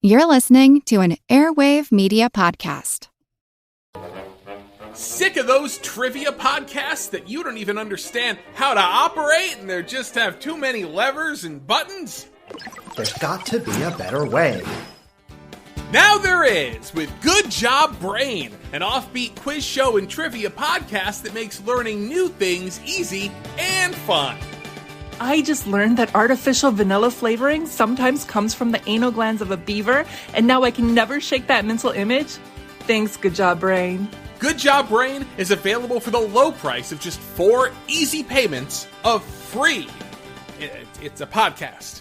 You're listening to an Airwave Media Podcast. Sick of those trivia podcasts that you don't even understand how to operate and they just have too many levers and buttons? There's got to be a better way. Now there is, with Good Job Brain, an offbeat quiz show and trivia podcast that makes learning new things easy and fun. I just learned that artificial vanilla flavoring sometimes comes from the anal glands of a beaver, and now I can never shake that mental image. Thanks, Good Job Brain. Good Job Brain is available for the low price of just 4 easy payments of free. It's a podcast.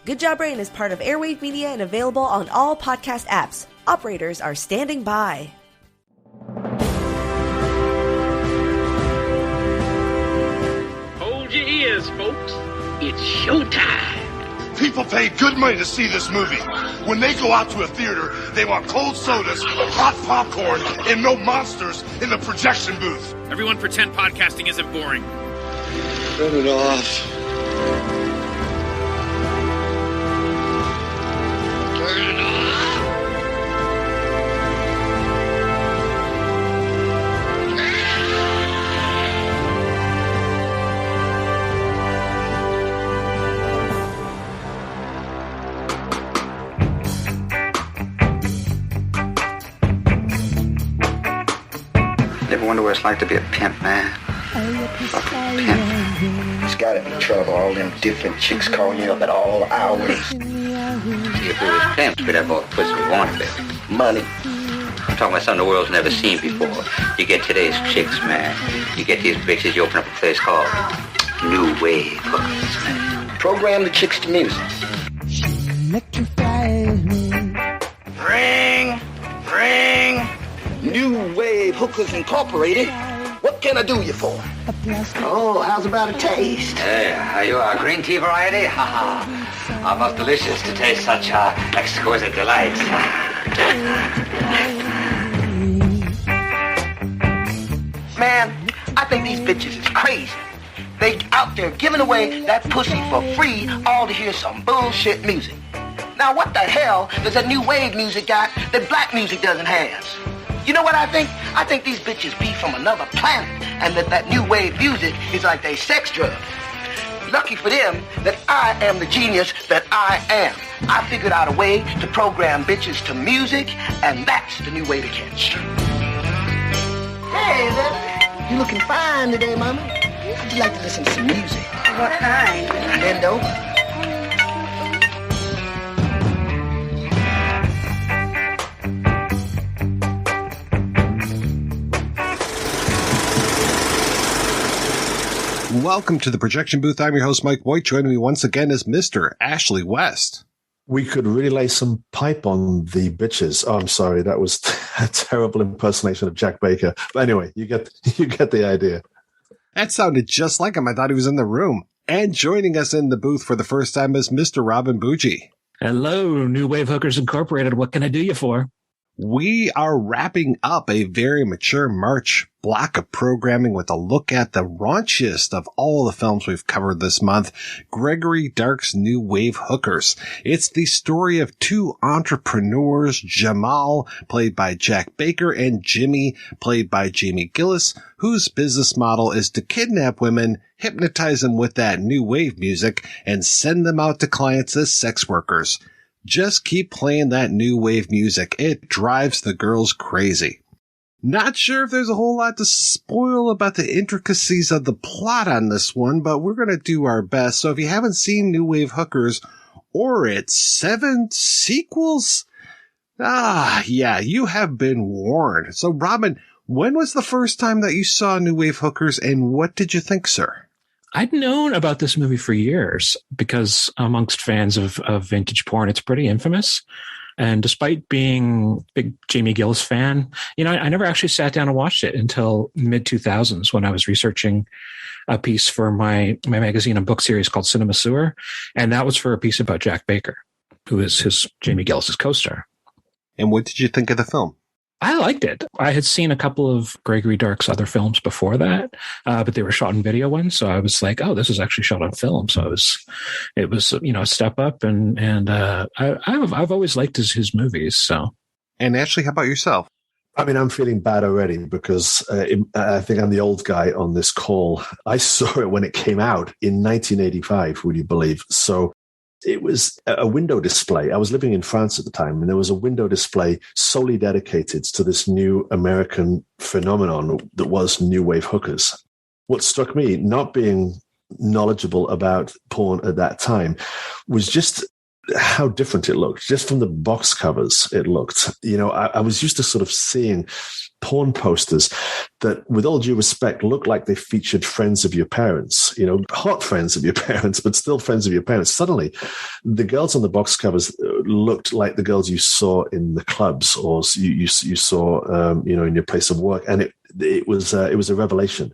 Good Job Brain is part of Airwave Media and available on all podcast apps. Operators are standing by. Hold your ears, folks. It's showtime. People pay good money to see this movie. When they go out to a theater, they want cold sodas, hot popcorn, and no monsters in the projection booth. Everyone pretend podcasting isn't boring. Turn it off. Turn it off. Ever wonder what it's like to be a pimp, man? A pimp. It's gotta be trouble, all them different chicks calling you up at all hours. See, if we was pimps, we'd have all the pussy we wanted, baby. Money. I'm talking about something the world's never seen before. You get today's chicks, man. You get these bitches, you open up a place called New Wave Hookers, man. Program the chicks to music. Ring! Ring! New Wave Hookers Incorporated. What can I do you for? Oh, how's about a taste? Hey, are you a green tea variety? Ha ha. How most delicious to taste such exquisite delights. Man, I think these bitches is crazy. They out there giving away that pussy for free, all to hear some bullshit music. Now, what the hell does that new wave music got that black music doesn't have? You know what I think? I think these bitches be from another planet, and that new wave music is like they sex drug. Lucky for them that I am the genius that I am. I figured out a way to program bitches to music, and that's the new way to catch. Hey, baby. You looking fine today, mama. Would you like to listen to some music? What kind? Bend over. Welcome to the Projection Booth. I'm your host, Mike White. Joining me once again is Mr. Ashley West. We could really lay some pipe on the bitches. Oh, I'm sorry. That was a terrible impersonation of Jack Baker. But anyway, you get the idea. That sounded just like him. I thought he was in the room. And joining us in the booth for the first time is Mr. Robin Bougie. Hello, New Wave Hookers Incorporated. What can I do you for? We are wrapping up a very mature March block of programming with a look at the raunchiest of all the films we've covered this month, Gregory Dark's New Wave Hookers. It's the story of 2 entrepreneurs, Jamal, played by Jack Baker, and Jimmy, played by Jamie Gillis, whose business model is to kidnap women, hypnotize them with that new wave music, and send them out to clients as sex workers. Just keep playing that new wave music. It drives the girls crazy. Not sure if there's a whole lot to spoil about the intricacies of the plot on this one, but we're going to do our best. So if you haven't seen New Wave Hookers or its 7 sequels, yeah, you have been warned. So Robin, when was the first time that you saw New Wave Hookers and what did you think, sir? I'd known about this movie for years because amongst fans of vintage porn, it's pretty infamous. And despite being a big Jamie Gillis fan, I never actually sat down and watched it until mid-2000s when I was researching a piece for my magazine and book series called Cinema Sewer. And that was for a piece about Jack Baker, who is Jamie Gillis' co-star. And what did you think of the film? I liked it. I had seen a couple of Gregory Dark's other films before that, but they were shot in video ones. So I was like, oh, this is actually shot on film. So it was a step up. And I've always liked his movies. So. And Ashley, how about yourself? I mean, I'm feeling bad already because I think I'm the old guy on this call. I saw it when it came out in 1985, would you believe? So it was a window display. I was living in France at the time, and there was a window display solely dedicated to this new American phenomenon that was new wave hookers. What struck me, not being knowledgeable about porn at that time, was just how different it looked. Just from the box covers, it looked. I was used to sort of seeing porn posters that, with all due respect, looked like they featured friends of your parents, hot friends of your parents, but still friends of your parents. Suddenly, the girls on the box covers looked like the girls you saw in the clubs or you saw, in your place of work. And it was a revelation.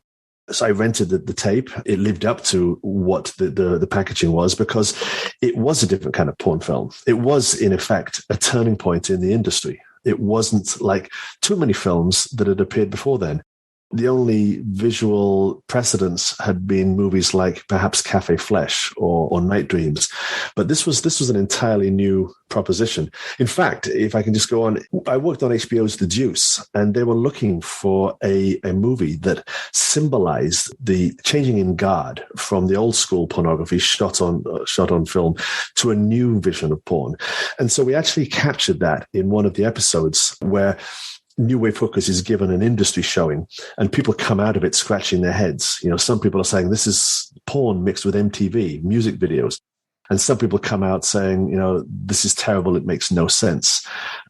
So I rented the tape. It lived up to what the packaging was, because it was a different kind of porn film. It was, in effect, a turning point in the industry. It wasn't like too many films that had appeared before then. The only visual precedents had been movies like perhaps Cafe Flesh or Night Dreams. But this was an entirely new proposition. In fact, if I can just go on, I worked on HBO's The Deuce, and they were looking for a movie that symbolized the changing in guard from the old school pornography shot on film to a new vision of porn. And so we actually captured that in one of the episodes where New Wave Hookers is given an industry showing, and people come out of it scratching their heads. Some people are saying this is porn mixed with MTV music videos. And some people come out saying, this is terrible. It makes no sense.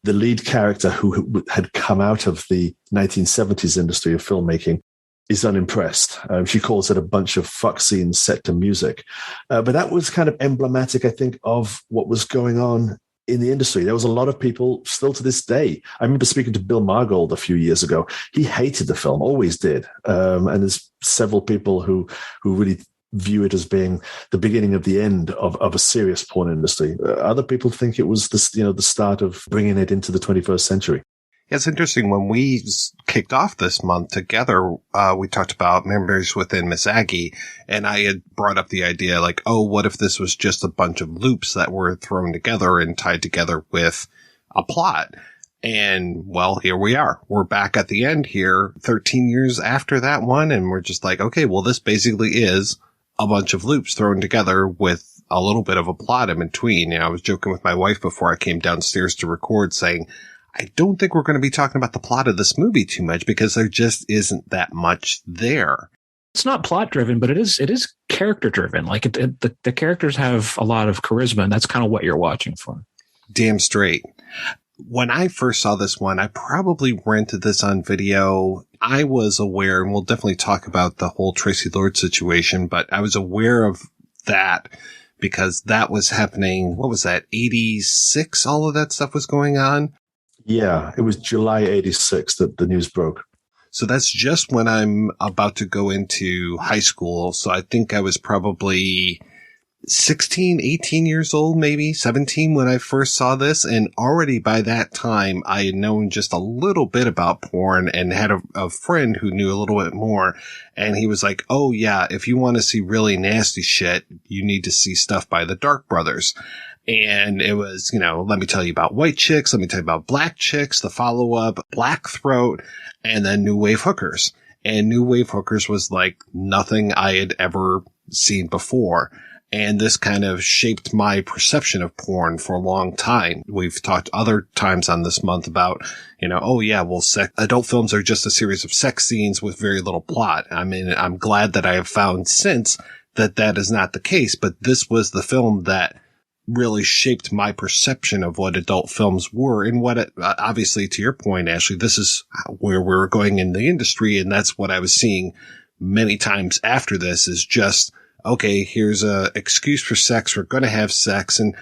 The lead character who had come out of the 1970s industry of filmmaking is unimpressed. She calls it a bunch of fuck scenes set to music. But that was kind of emblematic, I think, of what was going on in the industry. There was a lot of people still to this day. I remember speaking to Bill Margold a few years ago. He hated the film, always did. And there's several people who really view it as being the beginning of the end of a serious porn industry. Other people think it was the start of bringing it into the 21st century. It's interesting. When we kicked off this month together, we talked about Memories Within Miss Aggie, and I had brought up the idea like, oh, what if this was just a bunch of loops that were thrown together and tied together with a plot? And, well, here we are. We're back at the end here, 13 years after that one, and we're just like, okay, well, this basically is a bunch of loops thrown together with a little bit of a plot in between. I was joking with my wife before I came downstairs to record, saying, I don't think we're going to be talking about the plot of this movie too much, because there just isn't that much there. It's not plot driven, but it is character driven. Like the characters have a lot of charisma, and that's kind of what you're watching for. Damn straight. When I first saw this one, I probably rented this on video. I was aware, and we'll definitely talk about the whole Traci Lords situation, but I was aware of that because that was happening. What was that? 86? All of that stuff was going on. Yeah, it was July 86 that the news broke. So that's just when I'm about to go into high school. So I think I was probably 16, 18 years old, maybe 17 when I first saw this. And already by that time, I had known just a little bit about porn and had a friend who knew a little bit more. And he was like, oh yeah, if you want to see really nasty shit, you need to see stuff by the Dark Brothers. And it was, let me tell you about white chicks. Let me tell you about black chicks, the follow up, Black Throat, and then New Wave Hookers. And New Wave Hookers was like nothing I had ever seen before. And this kind of shaped my perception of porn for a long time. We've talked other times on this month about, oh yeah, well, adult films are just a series of sex scenes with very little plot. I mean, I'm glad that I have found since that is not the case, but this was the film that really shaped my perception of what adult films were and what obviously, to your point, Ashley, this is where we're going in the industry. And that's what I was seeing many times after this is just, okay, here's a excuse for sex. We're going to have sex. And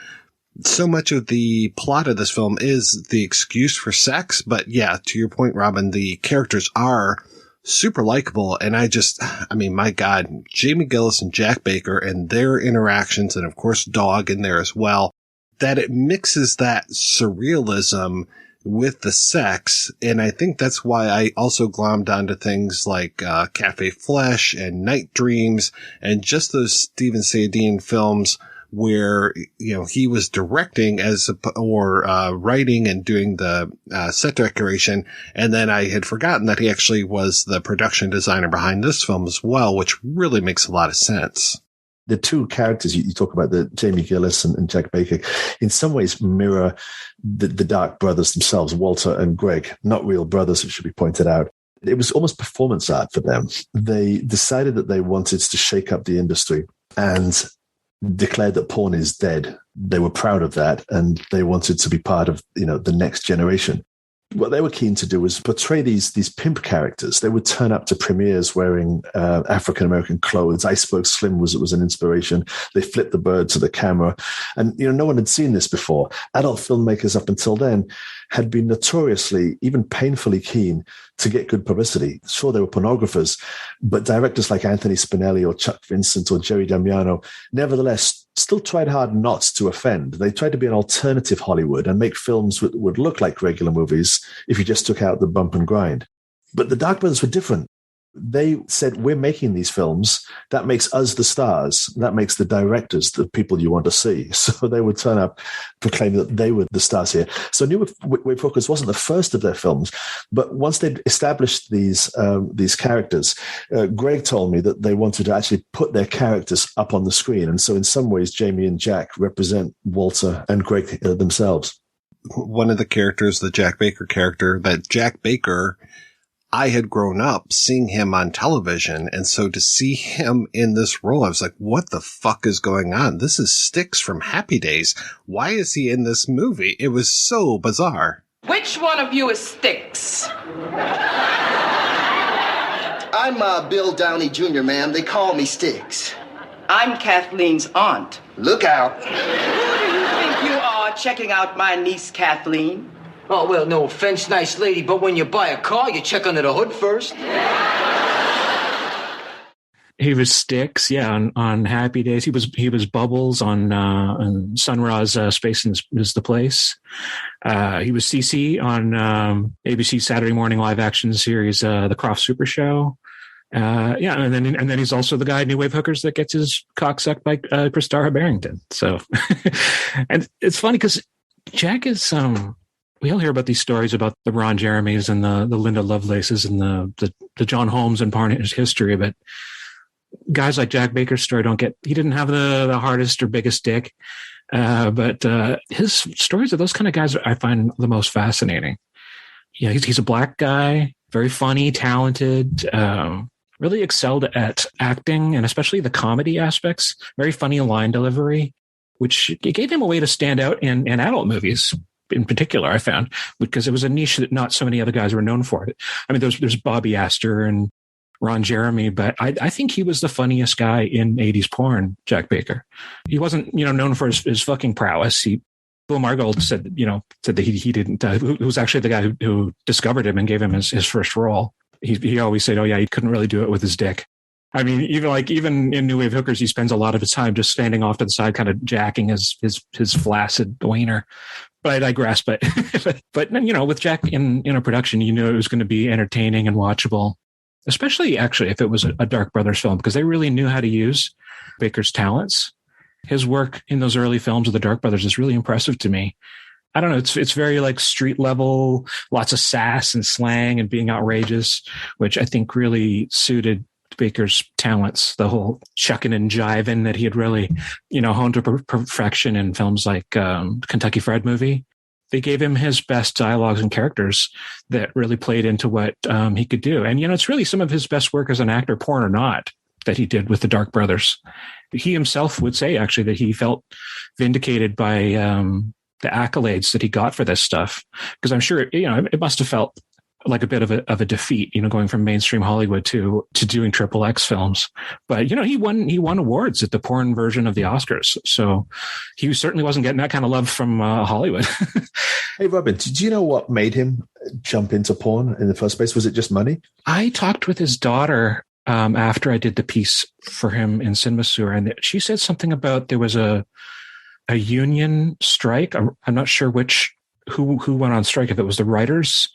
so much of the plot of this film is the excuse for sex. But yeah, to your point, Robin, the characters are super likable. And my God, Jamie Gillis and Jack Baker and their interactions, and of course, Dog in there as well, that it mixes that surrealism with the sex. And I think that's why I also glommed onto things like Cafe Flesh and Night Dreams and just those Steven Saidine films where, you know, he was directing or writing and doing the set decoration. And then I had forgotten that he actually was the production designer behind this film as well, which really makes a lot of sense. The two characters you talk about, the Jamie Gillis and Jack Baker, in some ways mirror the Dark brothers themselves, Walter and Greg, not real brothers, it should be pointed out. It was almost performance art for them. They decided that they wanted to shake up the industry and declared that porn is dead. They were proud of that, and they wanted to be part of, you know, the next generation. What they were keen to do was portray these pimp characters. They would turn up to premieres wearing African-American clothes. Iceberg Slim was an inspiration. They flipped the bird to the camera. And, you know, no one had seen this before. Adult filmmakers up until then had been notoriously, even painfully keen to get good publicity. Sure, they were pornographers, but directors like Anthony Spinelli or Chuck Vincent or Jerry Damiano nevertheless still tried hard not to offend. They tried to be an alternative Hollywood and make films that would look like regular movies if you just took out the bump and grind. But the Dark Brothers were different. They said, we're making these films. That makes us the stars. That makes the directors the people you want to see. So they would turn up proclaiming that they were the stars here. So New Wave Hookers wasn't the first of their films, but once they'd established these characters, Greg told me that they wanted to actually put their characters up on the screen. And so in some ways, Jamie and Jack represent Walter and Greg themselves. One of the characters, the Jack Baker character, that Jack Baker, I had grown up seeing him on television. And so to see him in this role, I was like, what the fuck is going on? This is Styx from Happy Days. Why is he in this movie? It was so bizarre. Which one of you is Styx? I'm Bill Downey Jr., ma'am. They call me Styx. I'm Kathleen's aunt. Look out. Who do you think you are checking out my niece Kathleen? Oh, well, no offense, nice lady, but when you buy a car, you check under the hood first. He was Styx, yeah, on Happy Days. He was Bubbles on Sun Ra's Space is the Place. He was CeCe on ABC Saturday morning live action series The Croft Super Show. Yeah, and then he's also the guy in New Wave Hookers that gets his cock sucked by Kristara Barrington. So, and it's funny because Jack is we all hear about these stories about the Ron Jeremys and the Linda Lovelaces and the John Holmes and porn history, but guys like Jack Baker's story he didn't have the hardest or biggest dick, but his stories of those kind of guys I find the most fascinating. Yeah, he's a black guy, very funny, talented, really excelled at acting and especially the comedy aspects, very funny line delivery, which gave him a way to stand out in adult movies. In particular, I found, because it was a niche that not so many other guys were known for. I mean, there's Bobby Astor and Ron Jeremy, but I think he was the funniest guy in 80s porn, Jack Baker. He wasn't, known for his fucking prowess. Bill Margold said that he didn't, who was actually the guy who discovered him and gave him his first role. He always said, oh yeah, he couldn't really do it with his dick. I mean, even in New Wave Hookers, he spends a lot of his time just standing off to the side, kind of jacking his flaccid wiener. But I digress. But with Jack in a production, it was going to be entertaining and watchable, especially actually if it was a Dark Brothers film, because they really knew how to use Baker's talents. His work in those early films of the Dark Brothers is really impressive to me. I don't know. It's very like street level, lots of sass and slang and being outrageous, which I think really suited Baker's talents, the whole shucking and jiving that he had really, honed to perfection in films like Kentucky Fried Movie. They gave him his best dialogues and characters that really played into what he could do. And, it's really some of his best work as an actor, porn or not, that he did with the Dark Brothers. He himself would say, actually, that he felt vindicated by the accolades that he got for this stuff. Because I'm sure, it must have felt like a bit of a defeat, going from mainstream Hollywood to doing XXX films. But, he won awards at the porn version of the Oscars. So he certainly wasn't getting that kind of love from Hollywood. Hey, Robin, did you know what made him jump into porn in the first place? Was it just money? I talked with his daughter after I did the piece for him in Cinema Sewer, and she said something about there was a union strike. I'm not sure which who went on strike, if it was the writers,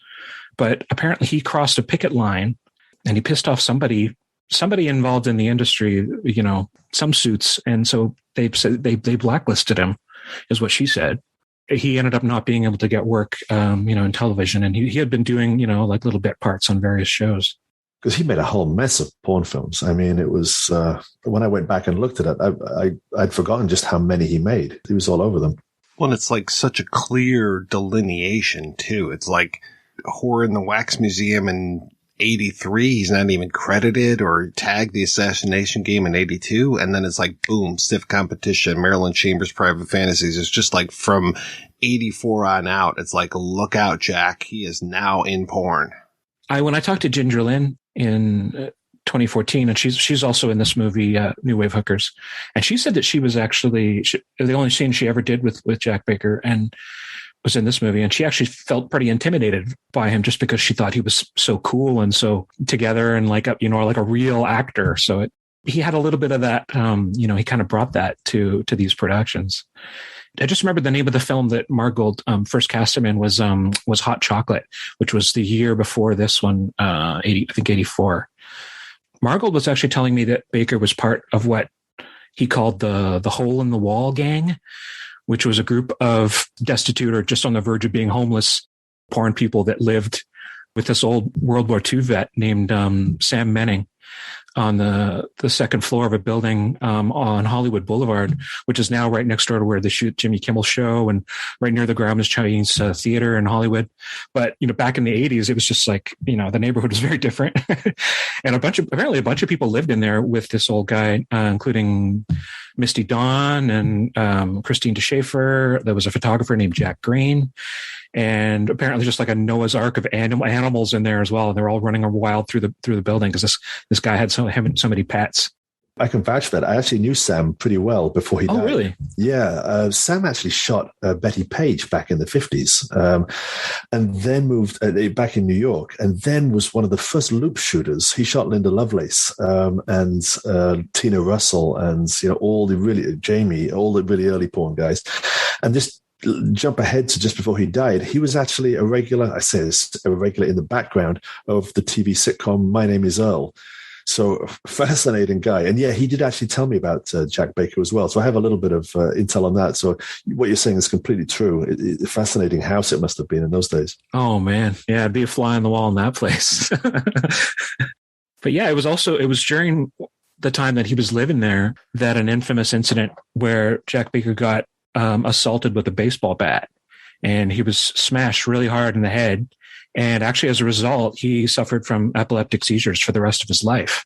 but apparently he crossed a picket line and he pissed off somebody involved in the industry, some suits. And so they said they blacklisted him, is what she said. He ended up not being able to get work, in television. And he had been doing, like little bit parts on various shows. Because he made a whole mess of porn films. I mean, it was, when I went back and looked at it, I'd forgotten just how many he made. He was all over them. Well, it's like such a clear delineation, too. It's like Horror in the Wax Museum in 83. He's not even credited, or tagged The Assassination Game in 82. And then it's like, boom, Stiff Competition, Marilyn Chambers' Private Fantasies. It's just like from 84 on out. It's like, look out, Jack. He is now in porn. When I talked to Ginger Lynn in 2014, and she's also in this movie, New Wave Hookers, and she said that she was actually the only scene she ever did with Jack Baker and was in this movie, and she actually felt pretty intimidated by him just because she thought he was so cool and so together and like a real actor. So he had a little bit of that, he kind of brought that to these productions. I just remember the name of the film that Margold first cast him in was Hot Chocolate, which was the year before this one, 84. Margold was actually telling me that Baker was part of what he called the Hole in the Wall gang, which was a group of destitute or just on the verge of being homeless porn people that lived with this old World War II vet named Sam Menning on the second floor of a building on Hollywood Boulevard, which is now right next door to where they shoot Jimmy Kimmel's show, and right near the Grauman's Chinese Theater in Hollywood. But, back in the 80s, it was just like, the neighborhood was very different. And apparently a bunch of people lived in there with this old guy, including Misty Dawn and Christine DeSchaefer. There was a photographer named Jack Green. And apparently just like a Noah's Ark of animals in there as well. And they're all running wild through the building because this guy had so many pets. I can vouch for that. I actually knew Sam pretty well before he died. Oh, really? Yeah. Sam actually shot Betty Page back in the 50s and then moved back in New York, and then was one of the first loop shooters. He shot Linda Lovelace and Tina Russell and, all the really early porn guys. And just jump ahead to just before he died, he was actually a regular in the background of the TV sitcom My Name is Earl. So fascinating guy. And yeah, he did actually tell me about Jack Baker as well. So I have a little bit of intel on that. So what you're saying is completely true. Fascinating house it must have been in those days. Oh man. Yeah. It'd be a fly on the wall in that place. But yeah, it was during the time that he was living there that an infamous incident where Jack Baker got assaulted with a baseball bat, and he was smashed really hard in the head. And actually, as a result, he suffered from epileptic seizures for the rest of his life.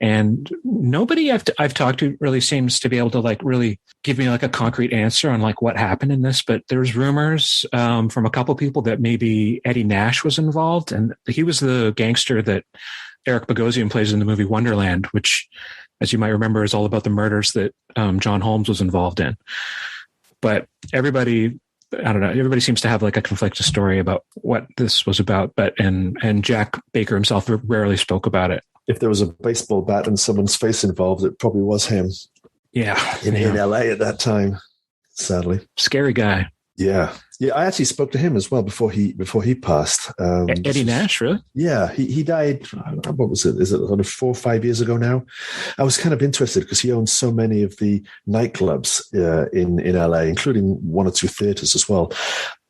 And nobody I've talked to really seems to be able to really give me a concrete answer on what happened in this. But there's rumors from a couple people that maybe Eddie Nash was involved, and he was the gangster that Eric Bogosian plays in the movie Wonderland, which, as you might remember, is all about the murders that John Holmes was involved in. But everybody seems to have a conflicted story about what this was about. But and Jack Baker himself rarely spoke about it. If there was a baseball bat and someone's face involved, it probably was him. Yeah, in LA at that time. Sadly, scary guy. Yeah. I actually spoke to him as well before he passed. Eddie Nash, really? Yeah, he died. What was it? Is it 4 or 5 years ago now? I was kind of interested because he owned so many of the nightclubs in LA, including 1 or 2 theaters as well.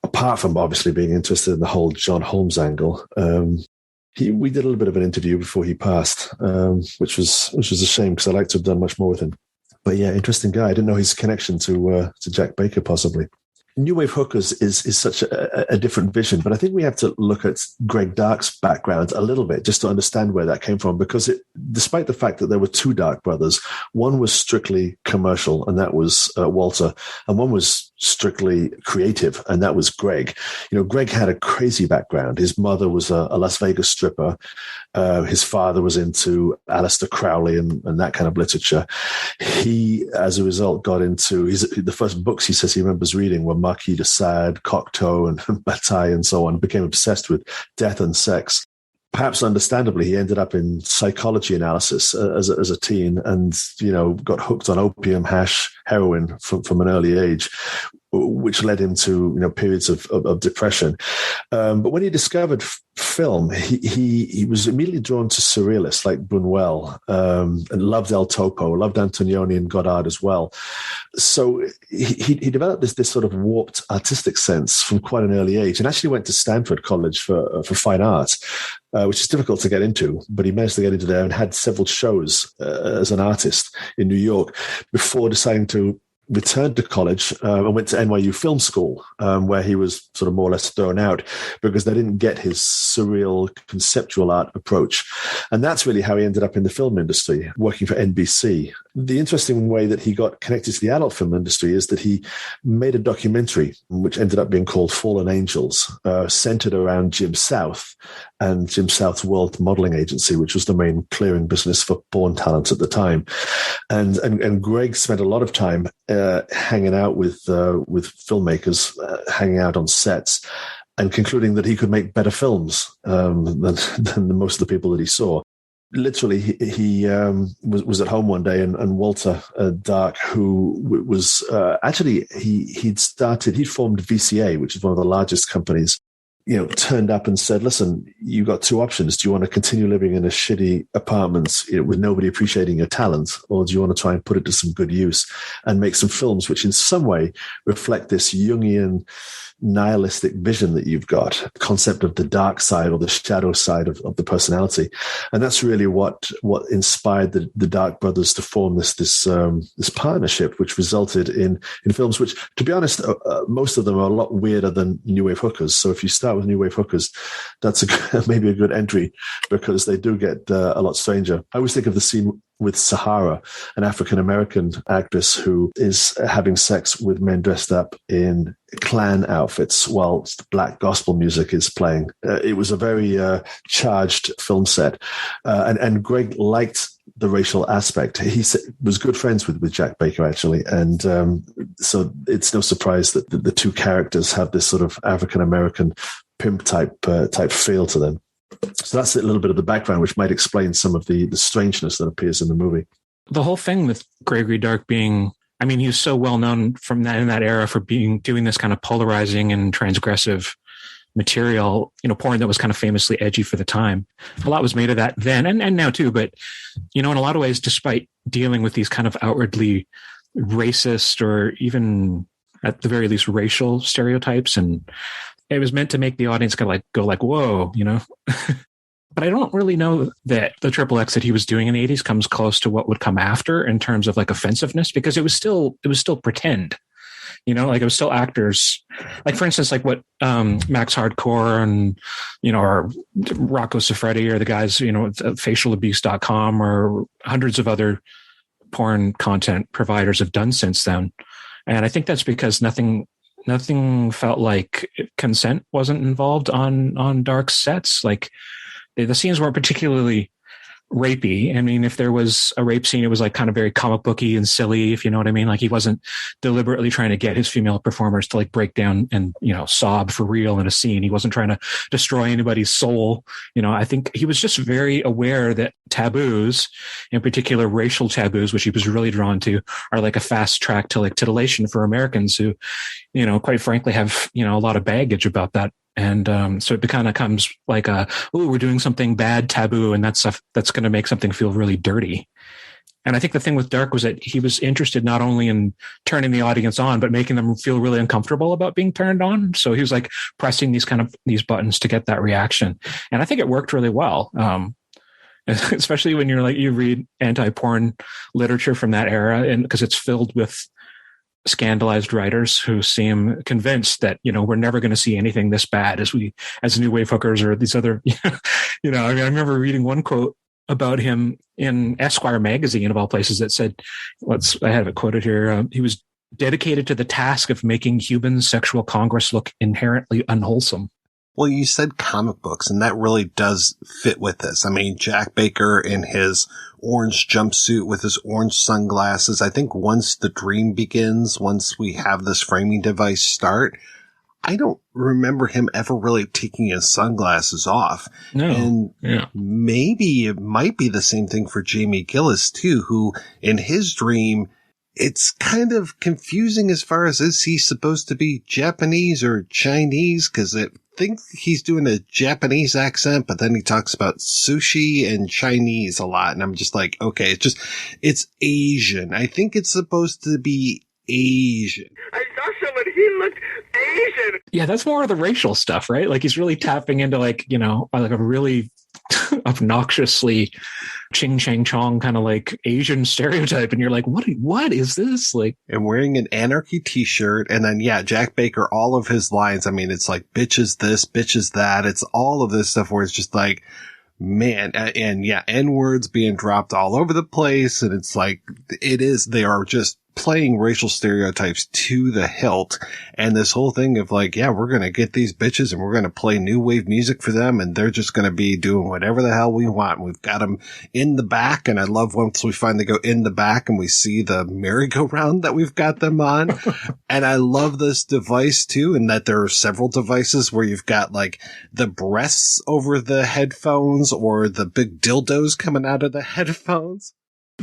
Apart from obviously being interested in the whole John Holmes angle, we did a little bit of an interview before he passed, which was a shame because I like to have done much more with him. But yeah, interesting guy. I didn't know his connection to Jack Baker possibly. New Wave Hookers is such a different vision, but I think we have to look at Greg Dark's background a little bit just to understand where that came from, because despite the fact that there were 2 Dark brothers, one was strictly commercial, and that was Walter, and one was strictly creative, and that was Greg. Greg had a crazy background. His mother was a Las Vegas stripper. His father was into Aleister Crowley and that kind of literature. He, as a result, got into the first books he says he remembers reading were Marquis de Sade, Cocteau, and Bataille, and so on. Became obsessed with death and sex. Perhaps understandably, he ended up in psychology analysis as a teen, and got hooked on opium, hash, heroin from an early age. which led him to periods of depression. But when he discovered film, he was immediately drawn to surrealists like Buñuel, and loved El Topo, loved Antonioni and Godard as well. So he developed this sort of warped artistic sense from quite an early age, and actually went to Stanford College for fine arts, which is difficult to get into, but he managed to get into there and had several shows as an artist in New York before deciding to returned to college and went to NYU Film School, where he was sort of more or less thrown out because they didn't get his surreal conceptual art approach. And that's really how he ended up in the film industry, working for NBC. The interesting way that he got connected to the adult film industry is that he made a documentary, which ended up being called Fallen Angels, centered around Jim South and Jim South's World Modeling Agency, which was the main clearing business for porn talent at the time. And Greg spent a lot of time hanging out with filmmakers, hanging out on sets, and concluding that he could make better films than most of the people that he saw. Literally, he was at home one day, and Walter Dark, who was actually he'd formed VCA, which is one of the largest companies, turned up and said, "Listen, you got two options. Do you want to continue living in a shitty apartment with nobody appreciating your talent, or do you want to try and put it to some good use and make some films which in some way reflect this Jungian nihilistic vision that you've got, concept of the dark side or the shadow side of the personality?" And that's really what inspired the Dark brothers to form this partnership, which resulted in films which, to be honest, most of them are a lot weirder than New Wave Hookers. So if you start with New Wave Hookers, that's maybe a good entry, because they do get a lot stranger. I always think of the scene with Sahara, an African-American actress who is having sex with men dressed up in Klan outfits while black gospel music is playing. It was a very charged film set. And Greg liked the racial aspect. He was good friends with Jack Baker, actually. And so it's no surprise that the two characters have this sort of African-American pimp type feel to them. So that's a little bit of the background, which might explain some of the strangeness that appears in the movie. The whole thing with Gregory Dark being, I mean, he was so well known in that era for doing this kind of polarizing and transgressive material, porn that was kind of famously edgy for the time. A lot was made of that then and now too. But, in a lot of ways, despite dealing with these kind of outwardly racist or even at the very least racial stereotypes, and it was meant to make the audience kind of go whoa, But I don't really know that the XXX that he was doing in the 80s comes close to what would come after in terms of offensiveness, because it was still pretend, it was still actors. Like, for instance, what Max Hardcore and, or Rocco Siffredi or the guys, at facialabuse.com or hundreds of other porn content providers have done since then. And I think that's because nothing felt like consent wasn't involved on Dark's sets. The scenes weren't particularly rapey. I mean, if there was a rape scene, it was kind of very comic booky and silly, if you know what I mean. He wasn't deliberately trying to get his female performers to break down and, sob for real in a scene. He wasn't trying to destroy anybody's soul. I think he was just very aware that taboos, in particular racial taboos, which he was really drawn to, are a fast track to titillation for Americans who, quite frankly have, a lot of baggage about that. And so it kind of comes we're doing something bad, taboo, and that's going to make something feel really dirty. And I think the thing with Dark was that he was interested not only in turning the audience on, but making them feel really uncomfortable about being turned on. So he was pressing these buttons to get that reaction. And I think it worked really well. Especially when you read anti-porn literature from that era, and because it's filled with scandalized writers who seem convinced that, we're never going to see anything this bad as New Wave Hookers or these other, I remember reading one quote about him in Esquire magazine, of all places, that said, I have it quoted here. He was dedicated to the task of making human sexual congress look inherently unwholesome. Well, you said comic books, and that really does fit with this. I mean, Jack Baker in his orange jumpsuit with his orange sunglasses. I think once the dream begins, once we have this framing device start, I don't remember him ever really taking his sunglasses off. No. And maybe it might be the same thing for Jamie Gillis too, who in his dream it's kind of confusing as far as, is he supposed to be Japanese or Chinese? Cause I think he's doing a Japanese accent, but then he talks about sushi and Chinese a lot. And I'm just like, okay, it's Asian. I think it's supposed to be Asian. I saw someone, he looked Asian. Yeah, that's more of the racial stuff, right? Like he's really tapping into like a really obnoxiously ching chang chong kind of like Asian stereotype, and you're like, what is this? Like, and wearing an Anarchy t-shirt, and then Jack Baker, all of his lines, I mean, it's like bitches this, bitches that, it's all of this stuff where it's just like, man, and N-words being dropped all over the place, and it's like, they are just playing racial stereotypes to the hilt. And this whole thing of like, we're going to get these bitches and we're going to play new wave music for them, and they're just going to be doing whatever the hell we want. We've got them in the back, and I love once we finally go in the back and we see the merry-go-round that we've got them on. And I love this device too, in that there are several devices where you've got like the breasts over the headphones or the big dildos coming out of the headphones.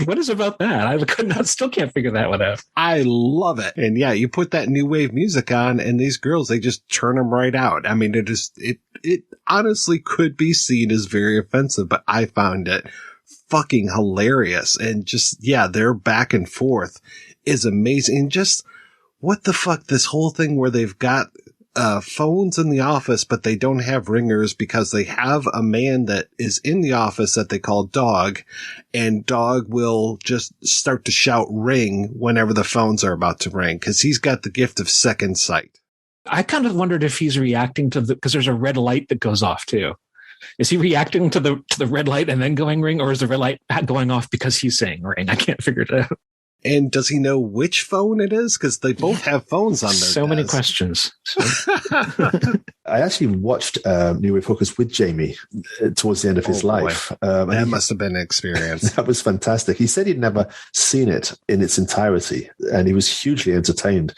What is about that? I still can't figure that one out. I love it. And you put that new wave music on, and these girls, they just turn them right out. I mean, it honestly could be seen as very offensive, but I found it fucking hilarious. And just, their back and forth is amazing. And just, what the fuck, this whole thing where they've got phones in the office, but they don't have ringers because they have a man that is in the office that they call Dog, and Dog will just start to shout ring whenever the phones are about to ring because he's got the gift of second sight. I kind of wondered if he's reacting to because there's a red light that goes off too. Is he reacting to the red light and then going ring, or is the red light going off because he's saying ring? I can't figure it out. And does he know which phone it is? Because they both have phones on their So many questions. I actually watched New Wave Focus with Jamie towards the end of his life. That must have been an experience. That was fantastic. He said he'd never seen it in its entirety, and he was hugely entertained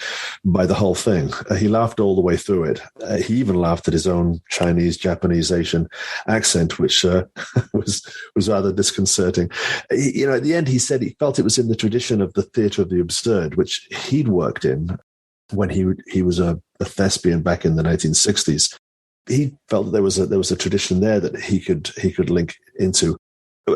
by the whole thing. He laughed all the way through it. He even laughed at his own Chinese, Japanese, Asian accent, which was rather disconcerting. At the end, he said he felt it was in the tradition of the theatre of the absurd, which he'd worked in when he was a thespian back in the 1960s. He felt that there was a tradition there that he could link into.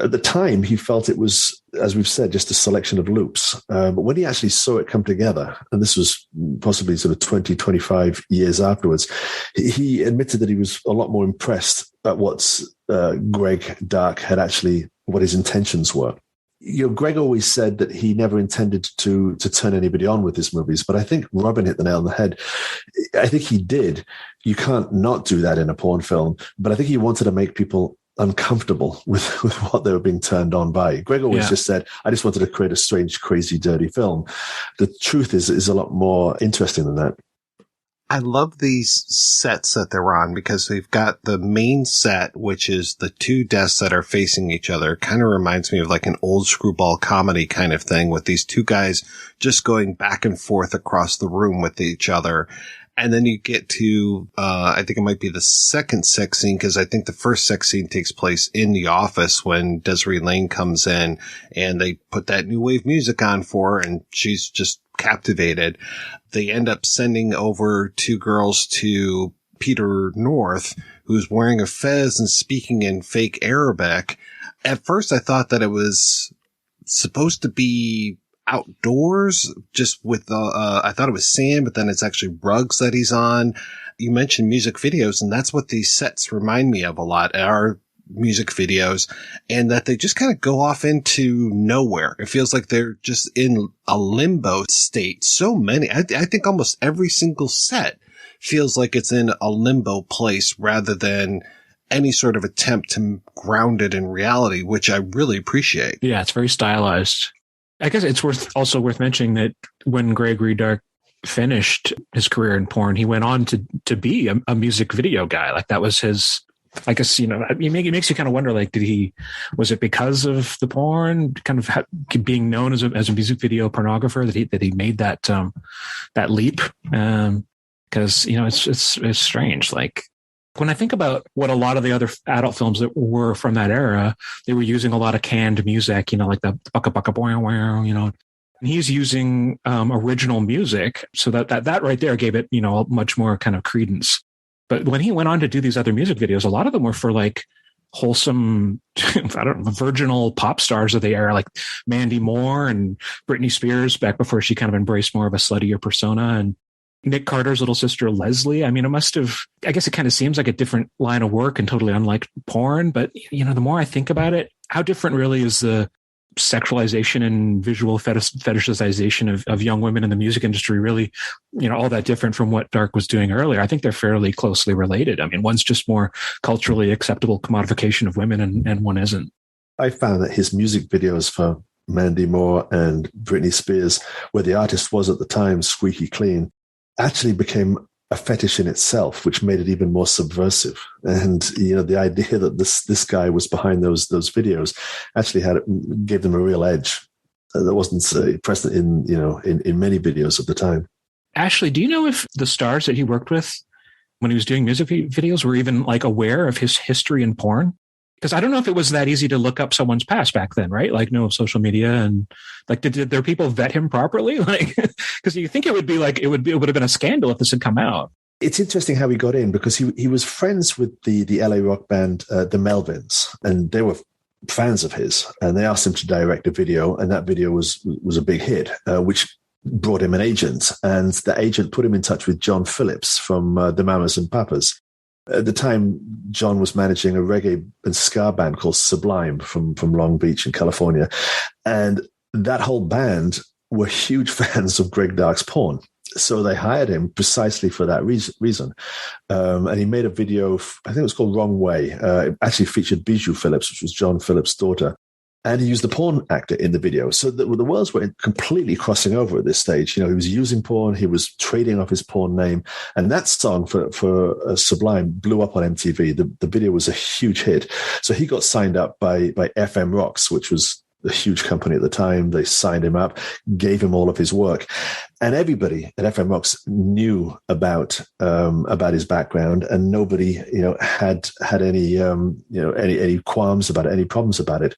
At the time, he felt it was, as we've said, just a selection of loops. But when he actually saw it come together, and this was possibly sort of 20, 25 years afterwards, he admitted that he was a lot more impressed at what Greg Dark had actually, what his intentions were. Greg always said that he never intended to turn anybody on with his movies, but I think Robin hit the nail on the head. I think he did. You can't not do that in a porn film, but I think he wanted to make people uncomfortable with what they were being turned on by. Greg always just said, I just wanted to create a strange, crazy, dirty film. The truth is a lot more interesting than that. I love these sets that they're on because they've got the main set, which is the two desks that are facing each other. Kind of reminds me of like an old screwball comedy kind of thing with these two guys just going back and forth across the room with each other. And then you get to, I think it might be the second sex scene, because I think the first sex scene takes place in the office when Desiree Lane comes in and they put that new wave music on for her and she's just captivated. They end up sending over two girls to Peter North, who's wearing a fez and speaking in fake Arabic. At first, I thought that it was supposed to be outdoors, just with I thought it was sand, but then it's actually rugs that he's on. You mentioned music videos, and that's what these sets remind me of a lot, are music videos, and that they just kind of go off into nowhere. It feels like they're just in a limbo state. So many, I think almost every single set feels like it's in a limbo place rather than any sort of attempt to ground it in reality, which I really appreciate. Yeah, it's very stylized. I guess it's also worth mentioning that when Gregory Dark finished his career in porn, he went on to be a music video guy. Like that was his, I guess, it makes you kind of wonder, like, was it because of the porn kind of being known as a music video pornographer that he made that leap? Cause it's strange. Like, when I think about what a lot of the other adult films that were from that era, they were using a lot of canned music, like the bucka bucka boing, And he's using original music, so that right there gave it, much more kind of credence. But when he went on to do these other music videos, a lot of them were for like wholesome, virginal pop stars of the era, like Mandy Moore and Britney Spears back before she kind of embraced more of a sluttier persona, and Nick Carter's little sister, Leslie. I mean, I guess it kind of seems like a different line of work and totally unlike porn. But, the more I think about it, how different really is the sexualization and visual fetishization of young women in the music industry really, all that different from what Dark was doing earlier? I think they're fairly closely related. I mean, one's just more culturally acceptable commodification of women and one isn't. I found that his music videos for Mandy Moore and Britney Spears, where the artist was at the time squeaky clean, actually became a fetish in itself, which made it even more subversive. And, the idea that this guy was behind those videos actually gave them a real edge that wasn't present in many videos at the time. Ashley, do you know if the stars that he worked with when he was doing music videos were even like aware of his history in porn? Because I don't know if it was that easy to look up someone's past back then, right? Like no social media, and like did their people vet him properly? Like, because you think it would be like it would have been a scandal if this had come out. It's interesting how he got in, because he was friends with the LA rock band the Melvins, and they were fans of his, and they asked him to direct a video, and that video was a big hit, which brought him an agent, and the agent put him in touch with John Phillips from the Mamas and Papas. At the time, John was managing a reggae and ska band called Sublime from Long Beach in California. And that whole band were huge fans of Greg Dark's porn. So they hired him precisely for that reason. And he made a video, I think it was called Wrong Way. It actually featured Bougie Phillips, which was John Phillips' daughter. And he used the porn actor in the video. So the worlds were completely crossing over at this stage. He was using porn. He was trading off his porn name. And that song for Sublime blew up on MTV. The video was a huge hit. So he got signed up by FM Rocks, which was a huge company at the time. They signed him up, gave him all of his work. And everybody at FM Rocks knew about his background, and nobody, had any qualms about it, any problems about it.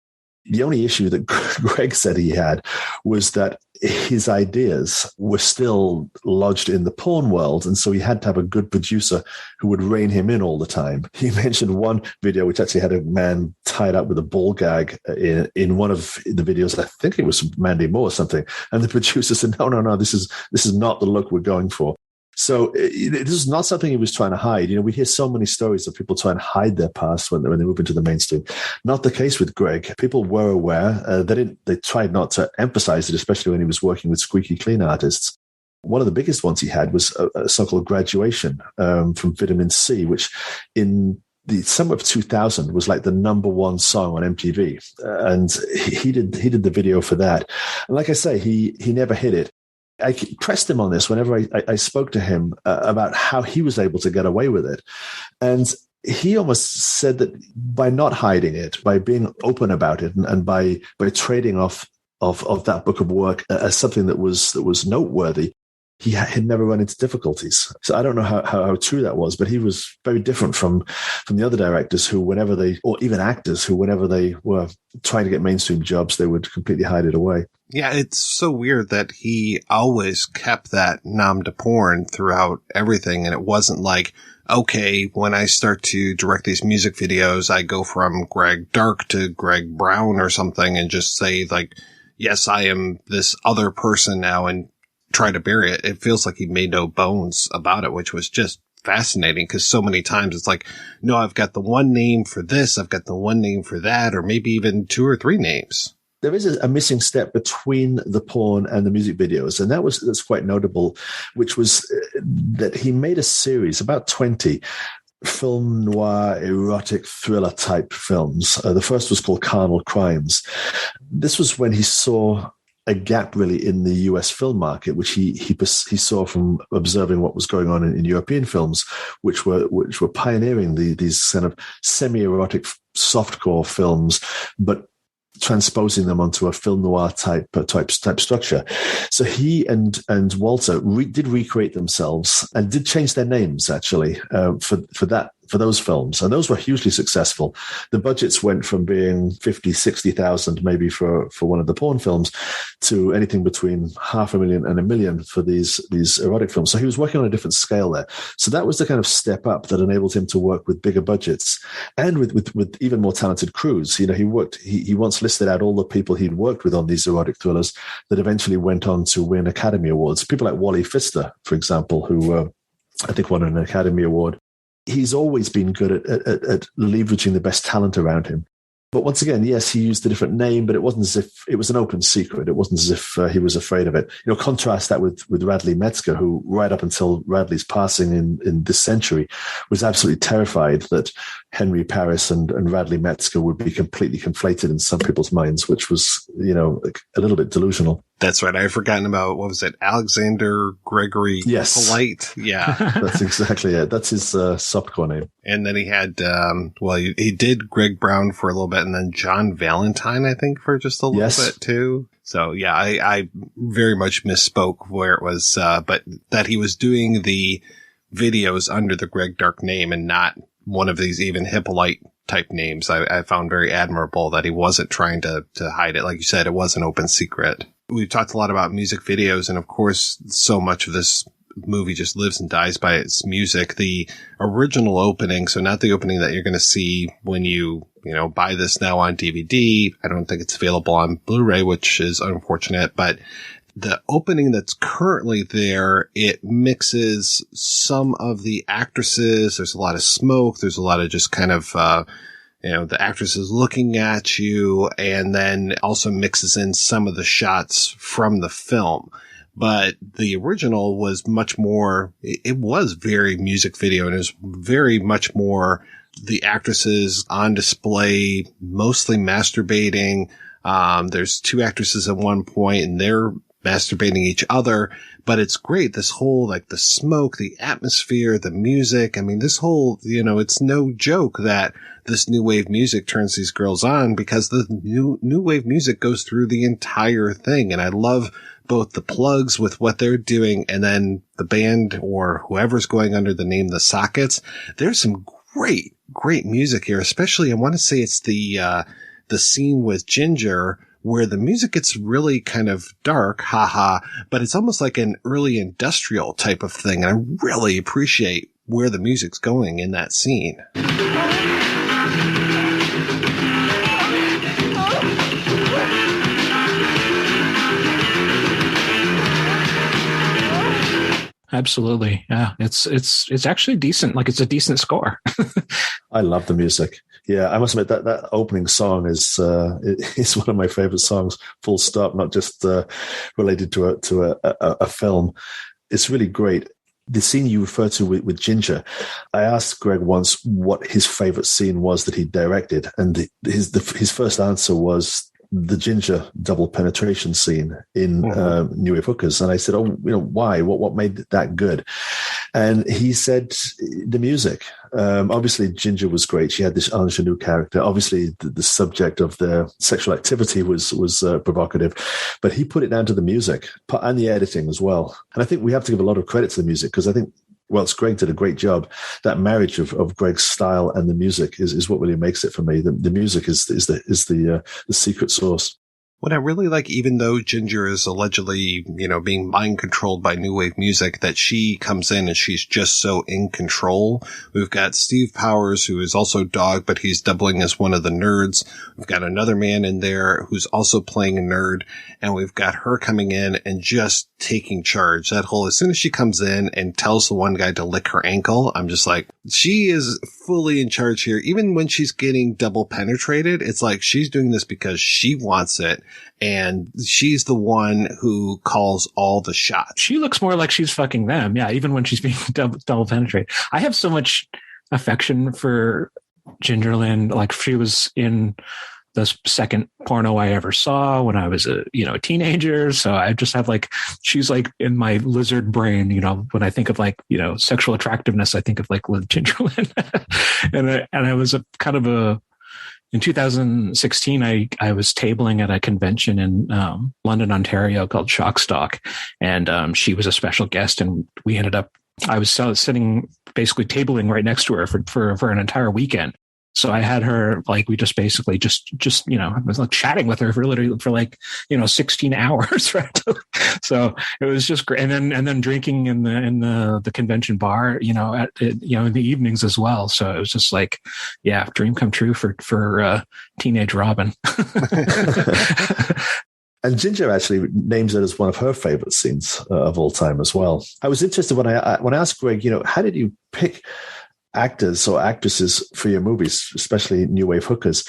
The only issue that Greg said he had was that his ideas were still lodged in the porn world, and so he had to have a good producer who would rein him in all the time. He mentioned one video which actually had a man tied up with a ball gag in one of the videos. I think it was Mandy Moore or something, and the producer said, "No, this is not the look we're going for." So this is not something he was trying to hide. We hear so many stories of people trying to hide their past when they move into the mainstream. Not the case with Greg. People were aware. They tried not to emphasize it, especially when he was working with squeaky clean artists. One of the biggest ones he had was a song called Graduation from Vitamin C, which in the summer of 2000 was like the number one song on MTV. And he did the video for that. And like I say, he never hit it. I pressed him on this whenever I spoke to him about how he was able to get away with it. And he almost said that by not hiding it, by being open about it, and by trading off of that book of work as something that was noteworthy, he had never run into difficulties. So I don't know how true that was, but he was very different from the other directors who, whenever or even actors who, whenever they were trying to get mainstream jobs, they would completely hide it away. Yeah, it's so weird that he always kept that nom de porn throughout everything. And it wasn't like, okay, when I start to direct these music videos, I go from Greg Dark to Greg Brown or something and just say like, yes, I am this other person now, and try to bury it. It feels like he made no bones about it, which was just fascinating, because so many times it's like, no, I've got the one name for this, I've got the one name for that, or maybe even 2 or 3 names. There is a missing step between the porn and the music videos, and that's quite notable, which was that he made a series, about 20 film noir, erotic thriller type films. The first was called Carnal Crimes. This was when he saw a gap really in the US film market, which he saw from observing what was going on in European films, which were pioneering these kind of semi-erotic softcore films, but transposing them onto a film noir type structure. So he and Walter did recreate themselves and did change their names actually for for those films. And those were hugely successful. The budgets went from being 50, 60,000 maybe for one of the porn films to anything between $500,000 and $1 million for these erotic films. So he was working on a different scale there. So that was the kind of step up that enabled him to work with bigger budgets and with even more talented crews. He once listed out all the people he'd worked with on these erotic thrillers that eventually went on to win Academy Awards. People like Wally Pfister, for example, who I think won an Academy Award. He's always been good at leveraging the best talent around him. But once again, yes, he used a different name, but it wasn't as if it was an open secret. It wasn't as if he was afraid of it. Contrast that with Radley Metzger, who right up until Radley's passing in this century was absolutely terrified that Henry Paris and Radley Metzger would be completely conflated in some people's minds, which was, a little bit delusional. That's right. I've forgotten about, what was it? Alexander Gregory Polite. Yeah. That's exactly it. That's his subcore name. And then he had, he did Greg Brown for a little bit, and then John Valentine, I think, for just a little bit too. So yeah, I very much misspoke where it was, but that he was doing the videos under the Greg Dark name and not one of these even Hippolyte type names. I found very admirable that he wasn't trying to hide it. Like you said, it was an open secret. We've talked a lot about music videos, and of course, so much of this movie just lives and dies by its music. The original opening, so not the opening that you're going to see when you buy this now on DVD. I don't think it's available on Blu-ray, which is unfortunate, but the opening that's currently there, it mixes some of the actresses. There's a lot of smoke. There's a lot of just kind of, the actresses looking at you, and then also mixes in some of the shots from the film. But the original was much more, it was very music video, and it was very much more the actresses on display, mostly masturbating. There's two actresses at one point, and they're masturbating each other, but it's great. This whole, like, the smoke, the atmosphere, the music. I mean, this whole, it's no joke that this new wave music turns these girls on, because the new wave music goes through the entire thing. And I love both the plugs with what they're doing, and then the band or whoever's going under the name The Sockets. There's some great music here, especially I want to say it's the scene with Ginger, where the music gets really kind of dark, but it's almost like an early industrial type of thing. And I really appreciate where the music's going in that scene. Absolutely. Yeah. It's actually decent. Like, it's a decent score. I love the music. Yeah, I must admit that opening song is one of my favorite songs, full stop, not just related to a film. It's really great. The scene you refer to with Ginger, I asked Greg once what his favorite scene was that he directed, and his first answer was the Ginger double penetration scene in New Wave Hookers. And I said, why? What made that good? And he said the music. Obviously, Ginger was great. She had this ingenue character. Obviously, the subject of their sexual activity was provocative, but he put it down to the music and the editing as well. And I think we have to give a lot of credit to the music, because I think, Greg did a great job. That marriage of Greg's style and the music is what really makes it for me. The music is the secret sauce. What I really like, even though Ginger is allegedly, being mind controlled by new wave music, that she comes in and she's just so in control. We've got Steve Powers, who is also Dog, but he's doubling as one of the nerds. We've got another man in there who's also playing a nerd, and we've got her coming in and just taking charge. That whole, as soon as she comes in and tells the one guy to lick her ankle, I'm just like, she is fully in charge here. Even when she's getting double penetrated, it's like she's doing this because she wants it. And she's the one who calls all the shots. She looks more like she's fucking them. Yeah, even when she's being double penetrated. I have so much affection for Ginger Lynn. Like, she was in the second porno I ever saw when I was a teenager. So I just have she's like in my lizard brain, when I think of sexual attractiveness, I think of Ginger Lynn. and I was in 2016, I was tabling at a convention in London, Ontario called Shockstock, and she was a special guest, and we ended up I was sitting basically tabling right next to her for an entire weekend. So I had her, like, we just basically just, I was like chatting with her for literally for 16 hours. Right. So it was just great. And then drinking in the convention bar, in the evenings as well. So it was just like, yeah, dream come true for teenage Robin. And Ginger actually names it as one of her favorite scenes of all time as well. I was interested when I asked Greg, how did you pick actors or actresses for your movies, especially new wave hookers?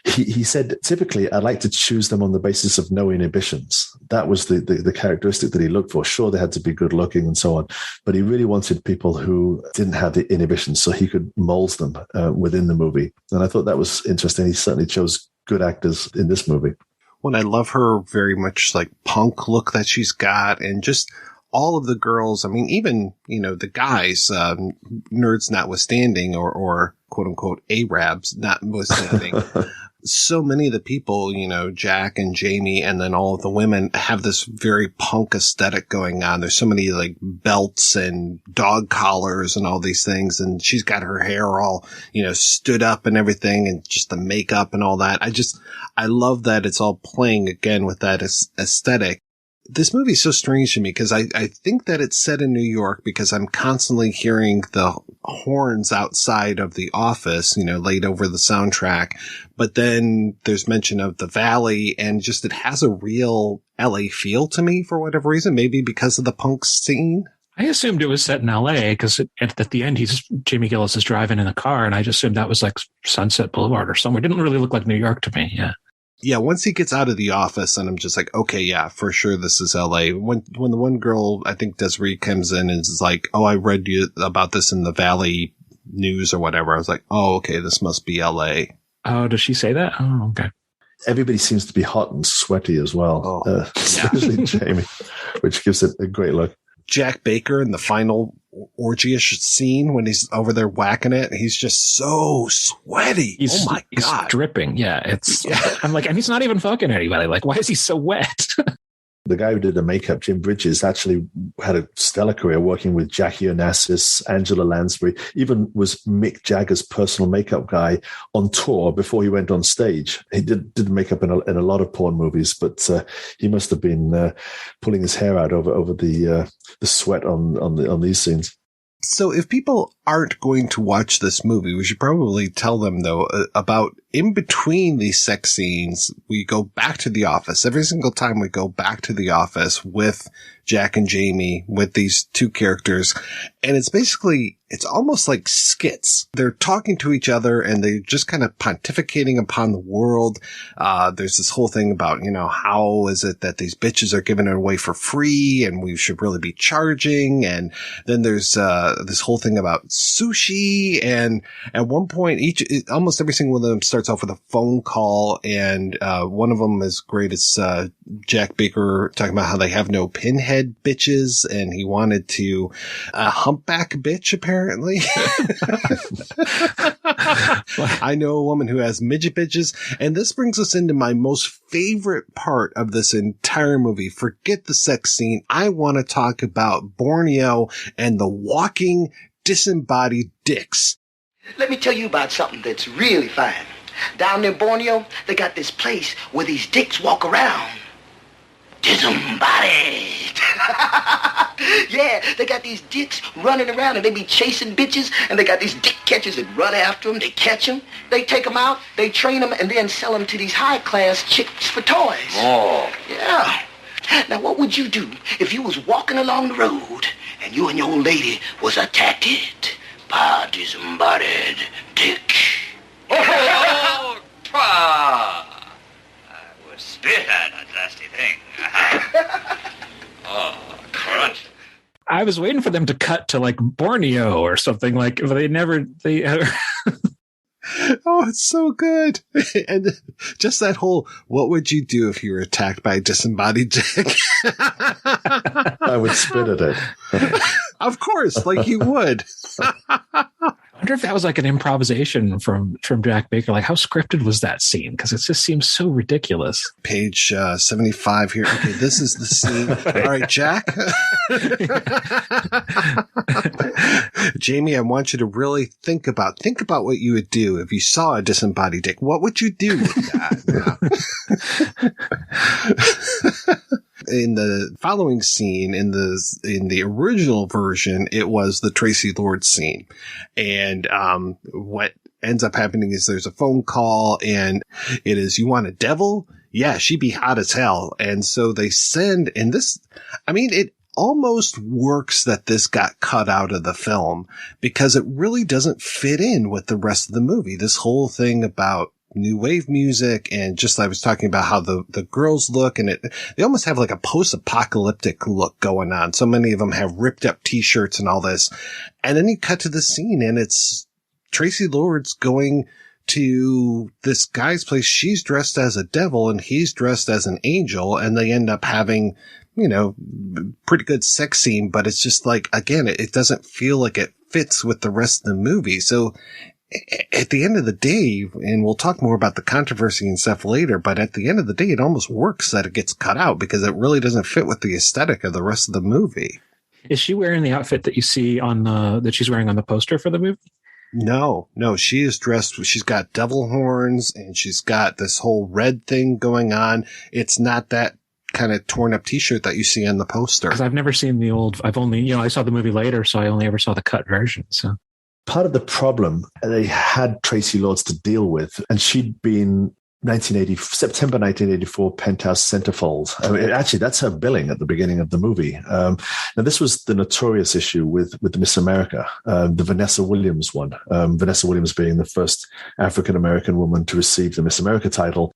He said, typically, I like to choose them on the basis of no inhibitions. That was the characteristic that he looked for. Sure, they had to be good looking and so on, but he really wanted people who didn't have the inhibitions so he could mold them within the movie. And I thought that was interesting. He certainly chose good actors in this movie. Well, I love her very much like punk look that she's got, and just all of the girls. I mean, even, the guys, nerds notwithstanding, or quote unquote Arabs notwithstanding. So many of the people, Jack and Jamie, and then all of the women have this very punk aesthetic going on. There's so many like belts and dog collars and all these things. And she's got her hair all, stood up and everything, and just the makeup and all that. I love that it's all playing again with that aesthetic. This movie is so strange to me because I think that it's set in New York because I'm constantly hearing the horns outside of the office, laid over the soundtrack. But then there's mention of the valley, and just it has a real LA feel to me for whatever reason, maybe because of the punk scene. I assumed it was set in LA because at the end, Jamie Gillis is driving in a car, and I just assumed that was like Sunset Boulevard or somewhere. It didn't really look like New York to me. Yeah. Yeah, once he gets out of the office, and I'm just like, okay, yeah, for sure this is LA. When the one girl, I think Desiree, comes in and is like, oh, I read you about this in the Valley News or whatever. I was like, oh, okay, this must be LA. Oh, does she say that? Oh, okay. Everybody seems to be hot and sweaty as well, especially Jamie, which gives it a great look. Jack Baker in the final orgy-ish scene when he's over there whacking it, he's just so sweaty. Oh my God. He's dripping. Yeah. I'm like, and he's not even fucking anybody. Like, why is he so wet? The guy who did the makeup, Jim Bridges, actually had a stellar career working with Jackie Onassis, Angela Lansbury, even was Mick Jagger's personal makeup guy on tour before he went on stage. He did makeup in a lot of porn movies, but he must have been pulling his hair out over the sweat on these scenes. So if people aren't going to watch this movie, we should probably tell them, though, about in between these sex scenes, we go back to the office. Every single time we go back to the office with Jack and Jamie, with these two characters. And it's almost like skits. They're talking to each other and they're just kind of pontificating upon the world. There's this whole thing about, how is it that these bitches are giving it away for free and we should really be charging? And then there's, this whole thing about sushi. And at one point, almost every single one of them starts off with a phone call. And, one of them is great. It's, Jack Baker talking about how they have no pinhead bitches and he wanted to, humpback bitch, apparently. I know a woman who has midget bitches. And this brings us into my most favorite part of this entire movie. Forget the sex scene. I want to talk about Borneo and the walking disembodied dicks. Let me tell you about something that's really fine. Down in Borneo, they got this place where these dicks walk around. Disembodied. Yeah, they got these dicks running around and they be chasing bitches, and they got these dick catchers that run after them. They catch them, they take them out, they train them, and then sell them to these high-class chicks for toys. Oh. Yeah. Now, what would you do if you was walking along the road and you and your old lady was attacked by a disembodied dick? Oh, I would spit at that nasty thing. Oh, crunch. I was waiting for them to cut to like Borneo or something, like, but they Oh, it's so good. And just that whole, what would you do if you were attacked by a disembodied dick? I would spit at it. Of course, like you would. I wonder wonder if that was like an improvisation from Jack Baker. Like, how scripted was that scene? Because it just seems so ridiculous. Page 75 here. Okay, this is the scene. All right, Jack. Jamie, I want you to really think about what you would do if you saw a disembodied dick. What would you do with that? In the following scene, in the original version, it was the Traci Lords scene. And what ends up happening is there's a phone call, and it is, you want a devil? Yeah, she'd be hot as hell. And so they send, and this, I mean, it almost works that this got cut out of the film because it really doesn't fit in with the rest of the movie. This whole thing about new wave music, and just I was talking about how the girls look, and they almost have like a post-apocalyptic look going on. So many of them have ripped up t-shirts and all this. And then you cut to the scene, and it's Traci Lords going to this guy's place. She's dressed as a devil and he's dressed as an angel, and they end up having, you know, pretty good sex scene, but it's just like, again, it doesn't feel like it fits with the rest of the movie. So at the end of the day, and we'll talk more about the controversy and stuff later, but at the end of the day, it almost works that it gets cut out because it really doesn't fit with the aesthetic of the rest of the movie. Is she wearing the outfit that you see that she's wearing on the poster for the movie? No, she is dressed. She's got devil horns and she's got this whole red thing going on. It's not that kind of torn up t-shirt that you see on the poster. Because I've never seen I've only, I saw the movie later, so I only ever saw the cut version. So part of the problem they had Traci Lords to deal with, and she'd been September 1984 Penthouse Centerfold. I mean, actually, that's her billing at the beginning of the movie. Now, this was the notorious issue with Miss America, the Vanessa Williams one. Vanessa Williams being the first African-American woman to receive the Miss America title.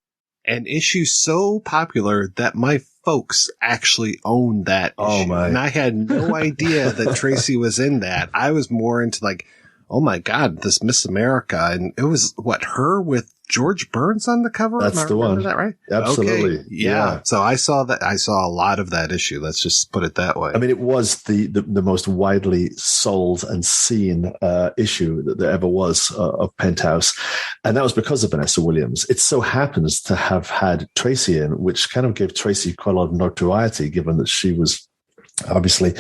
An issue so popular that my folks actually owned that issue. My. And I had no idea that Tracy was in that. I was more into like, oh my God, this Miss America. And it was her with George Burns on the cover? That's the one. Is that right? Absolutely. Okay. Yeah. So I saw a lot of that issue. Let's just put it that way. I mean, it was the most widely sold and seen issue that there ever was of Penthouse. And that was because of Vanessa Williams. It so happens to have had Tracy in, which kind of gave Tracy quite a lot of notoriety, given that she was, obviously,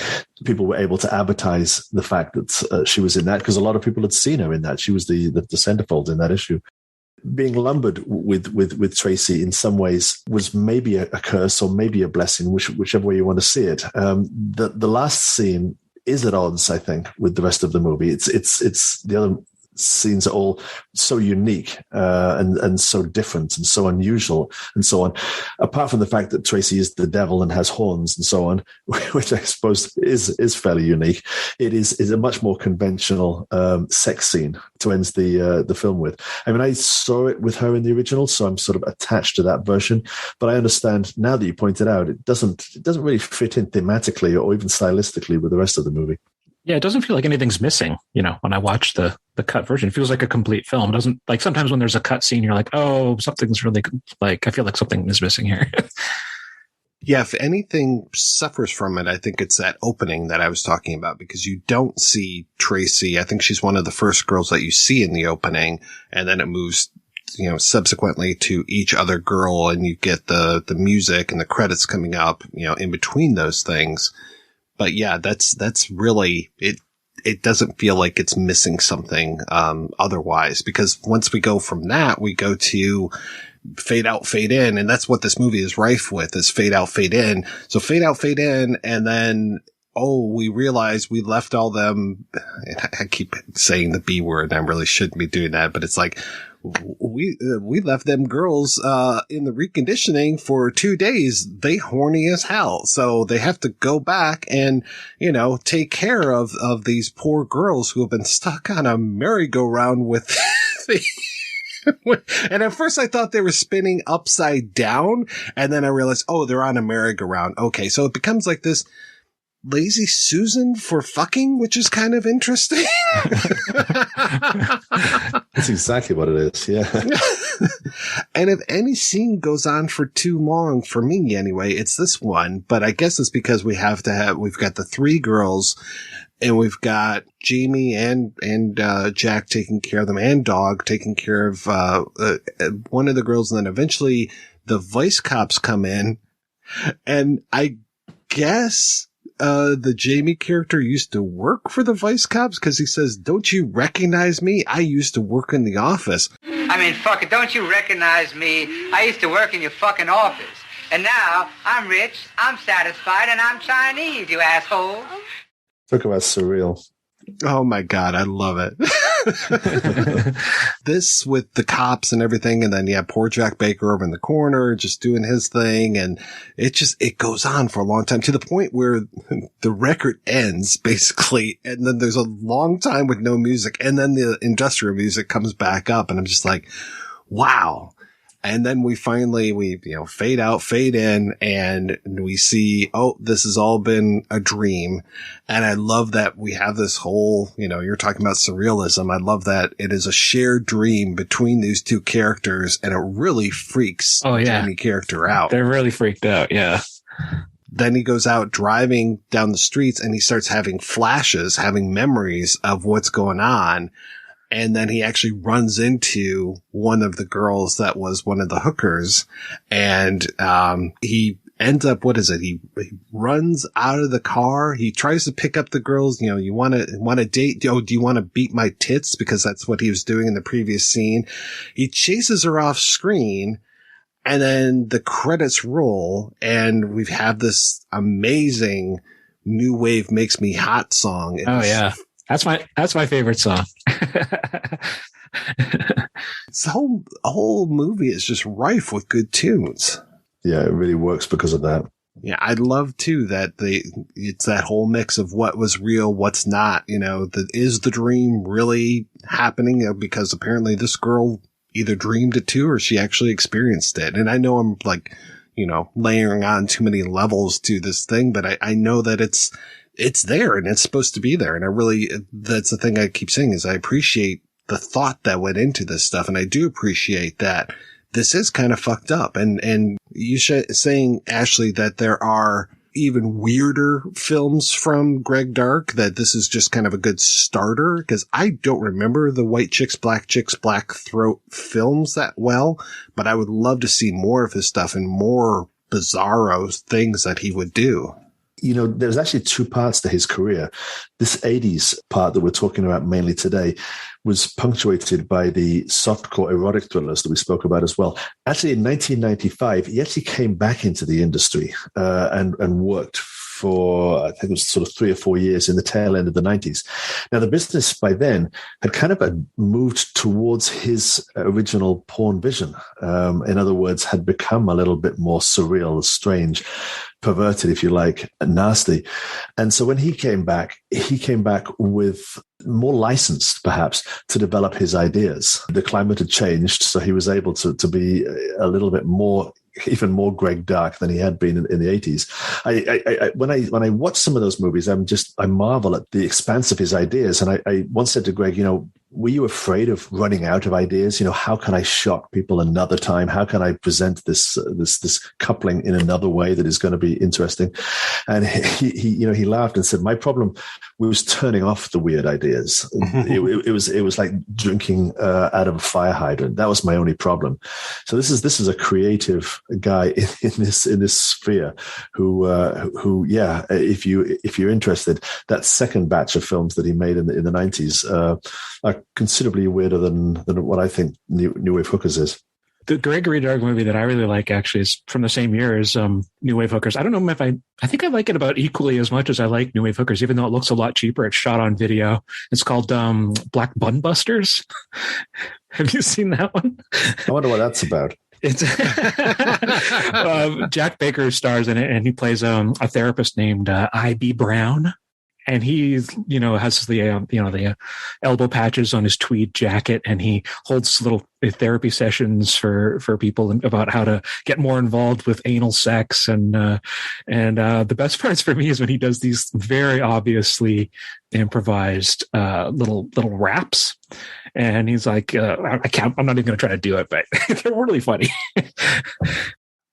people were able to advertise the fact that she was in that because a lot of people had seen her in that. She was the centerfold in that issue. Being lumbered with Tracy in some ways was maybe a curse or maybe a blessing, whichever way you want to see it. The last scene is at odds, I think, with the rest of the movie. It's the other scenes are all so unique and so different and so unusual and so on. Apart from the fact that Tracy is the devil and has horns and so on, which I suppose is fairly unique, it is a much more conventional sex scene to end the film with. I mean, I saw it with her in the original, so I'm sort of attached to that version. But I understand now that you pointed out, it doesn't really fit in thematically or even stylistically with the rest of the movie. Yeah, it doesn't feel like anything's missing, when I watch the cut version. It feels like a complete film. It doesn't, like, sometimes when there's a cut scene, you're like, oh, something's really, like, I feel like something is missing here. Yeah, if anything suffers from it, I think it's that opening that I was talking about, because you don't see Tracy. I think she's one of the first girls that you see in the opening, and then it moves, subsequently to each other girl, and you get the music and the credits coming up, in between those things. But yeah, that's really it. It doesn't feel like it's missing something otherwise, because once we go from that, we go to fade out, fade in, and that's what this movie is rife with: is fade out, fade in. So fade out, fade in, and then we realize we left all them. I keep saying the B word, and I really shouldn't be doing that, but it's like, we left them girls in the reconditioning for 2 days. They horny as hell, so they have to go back and take care of these poor girls who have been stuck on a merry-go-round with and at first I thought they were spinning upside down, and then I realized, they're on a merry-go-round. Okay, so it becomes like this Lazy Susan for fucking, which is kind of interesting. That's exactly what it is. Yeah. And if any scene goes on for too long, for me anyway, it's this one. But I guess it's because we've got the three girls And we've got Jamie and Jack taking care of them, and Dog taking care of one of the girls. And then eventually the vice cops come in. And I guess the Jamie character used to work for the vice cops, because he says, "Don't you recognize me? I used to work in the office." I mean, fuck it, don't you recognize me? I used to work in your fucking office. And now I'm rich, I'm satisfied, and I'm Chinese, you asshole. Talk about surreal. Oh my God, I love it. This with the cops and everything, and then poor Jack Baker over in the corner just doing his thing, and it goes on for a long time, to the point where the record ends basically, and then there's a long time with no music, and then the industrial music comes back up, and I'm just like, wow. And then we finally, fade out, fade in, and we see, oh, this has all been a dream. And I love that we have this whole, you're talking about surrealism. I love that it is a shared dream between these two characters, and it really freaks the Jamie character out. They're really freaked out, yeah. Then he goes out driving down the streets, and he starts having flashes, having memories of what's going on. And then he actually runs into one of the girls that was one of the hookers, and he ends up, he runs out of the car. He tries to pick up the girls. You want to date? Oh, do you want to beat my tits? Because that's what he was doing in the previous scene. He chases her off screen, and then the credits roll, and we have this amazing New Wave Makes Me Hot song. Yeah. That's my favorite song. This whole movie is just rife with good tunes. Yeah, it really works because of that. Yeah, I love too that it's that whole mix of what was real, what's not. Is the dream really happening? Because apparently this girl either dreamed it too, or she actually experienced it. And I know I'm layering on too many levels to this thing, but I know that it's there, and it's supposed to be there. And that's the thing I keep saying, is I appreciate the thought that went into this stuff. And I do appreciate that this is kind of fucked up. And you saying, Ashley, that there are even weirder films from Greg Dark, that this is just kind of a good starter, because I don't remember the White Chicks, Black Throat films that well, but I would love to see more of his stuff and more bizarro things that he would do. There's actually two parts to his career. This 80s part that we're talking about mainly today was punctuated by the softcore erotic thrillers that we spoke about as well. Actually, in 1995, he actually came back into the industry and worked for, I think it was sort of 3 or 4 years in the tail end of the 90s. Now, the business by then had kind of moved towards his original porn vision. In other words, had become a little bit more surreal, strange, perverted, if you like, nasty. And so when he came back with more licensed, perhaps, to develop his ideas. The climate had changed, so he was able to be a little bit more, even more Greg Dark than he had been in the 80s. When I watch some of those movies, I marvel at the expanse of his ideas. And I once said to Greg, were you afraid of running out of ideas? How can I shock people another time? How can I present this coupling in another way that is going to be interesting? And he laughed and said, my problem was turning off the weird ideas. It was like drinking out of a fire hydrant. That was my only problem. So this is a creative guy in this sphere who if you're interested, that second batch of films that he made in the 90s are considerably weirder than what I think New Wave Hookers is. The Gregory Dark movie that I really like actually is from the same year as New Wave Hookers. I don't know if I think I like it about equally as much as I like New Wave Hookers, even though it looks a lot cheaper. It's shot on video. It's called Black Bun Busters. Have you seen that one? I wonder what that's about. It's Jack Baker stars in it, and he plays a therapist named I.B. Brown. And he's, has the elbow patches on his tweed jacket, and he holds little therapy sessions for people about how to get more involved with anal sex. And the best parts for me is when he does these very obviously improvised little raps. And he's like, I'm not even going to try to do it, but they're really funny.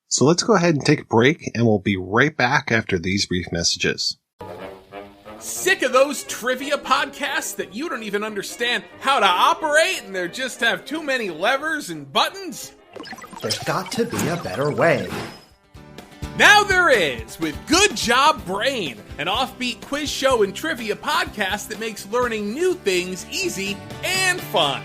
So let's go ahead and take a break, and we'll be right back after these brief messages. Sick of those trivia podcasts that you don't even understand how to operate and they just have too many levers and buttons? There's got to be a better way. Now there is, with Good Job Brain, an offbeat quiz show and trivia podcast that makes learning new things easy and fun.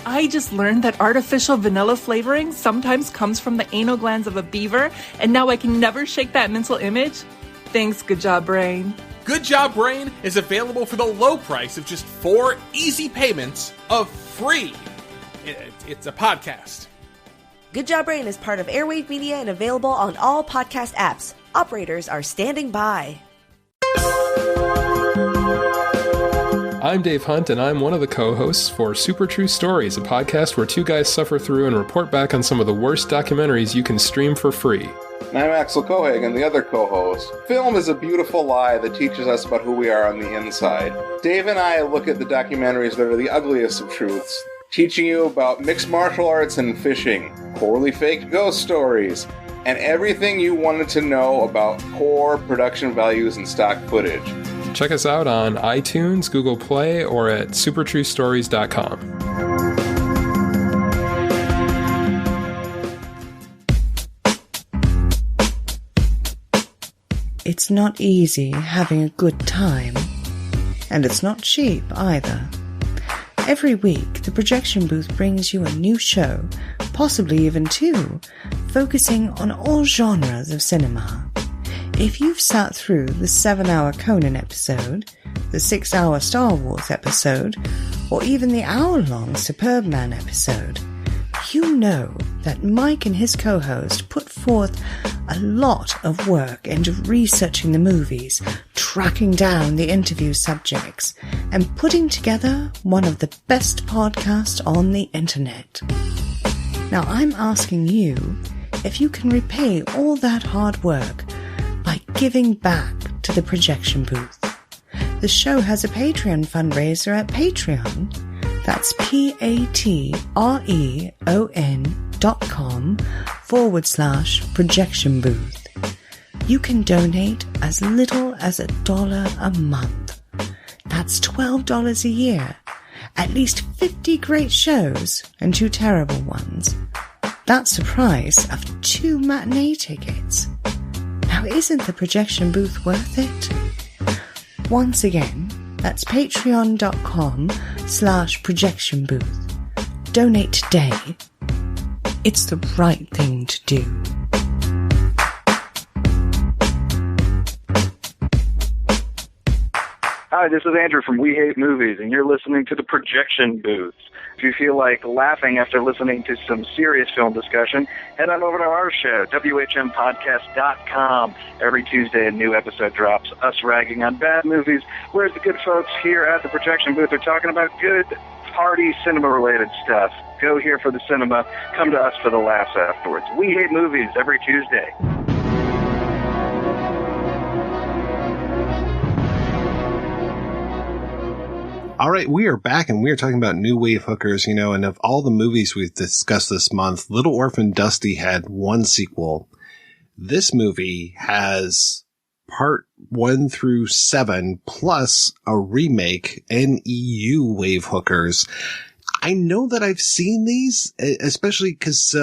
I just learned that artificial vanilla flavoring sometimes comes from the anal glands of a beaver, and now I can never shake that mental image. Thanks, Good Job Brain. Good Job Brain is available for the low price of just 4 easy payments of free. It's a podcast. Good Job Brain is part of Airwave Media and available on all podcast apps. Operators are standing by. I'm Dave Hunt, and I'm one of the co-hosts for Super True Stories, a podcast where 2 guys suffer through and report back on some of the worst documentaries you can stream for free. And I'm Axel Cohagen, the other co-host. Film is a beautiful lie that teaches us about who we are on the inside. Dave and I look at the documentaries that are the ugliest of truths, teaching you about mixed martial arts and fishing, poorly faked ghost stories, and everything you wanted to know about poor production values and stock footage. Check us out on iTunes, Google Play, or at supertruestories.com. It's not easy having a good time, and it's not cheap either. Every week, the Projection Booth brings you a new show, possibly even 2, focusing on all genres of cinema. If you've sat through the 7-hour Conan episode, the 6-hour Star Wars episode, or even the hour-long Superbman episode, you know that Mike and his co-host put forth a lot of work into researching the movies, tracking down the interview subjects, and putting together one of the best podcasts on the internet. Now I'm asking you if you can repay all that hard work by giving back to the Projection Booth. The show has a Patreon fundraiser at Patreon. That's patreon.com/projection booth. You can donate as little as $1 a month. That's $12 a year. At least 50 great shows and 2 terrible ones. That's the price of 2 matinee tickets. Now isn't the Projection Booth worth it? Once again, that's patreon.com/projection booth. Donate today. It's the right thing to do. Hi, this is Andrew from We Hate Movies, and you're listening to the Projection Booth. If you feel like laughing after listening to some serious film discussion, head on over to our show, WHMPodcast.com. Every Tuesday, a new episode drops, us ragging on bad movies, whereas the good folks here at the Projection Booth are talking about good, hearty, cinema-related stuff. Go here for the cinema, come to us for the laughs afterwards. We Hate Movies every Tuesday. All right, we are back, and we are talking about new wave hookers, and of all the movies we've discussed this month, Little Orphan Dusty had 1 sequel. This movie has part 1 through 7, plus a remake, NEU wave hookers. I know that I've seen these, especially because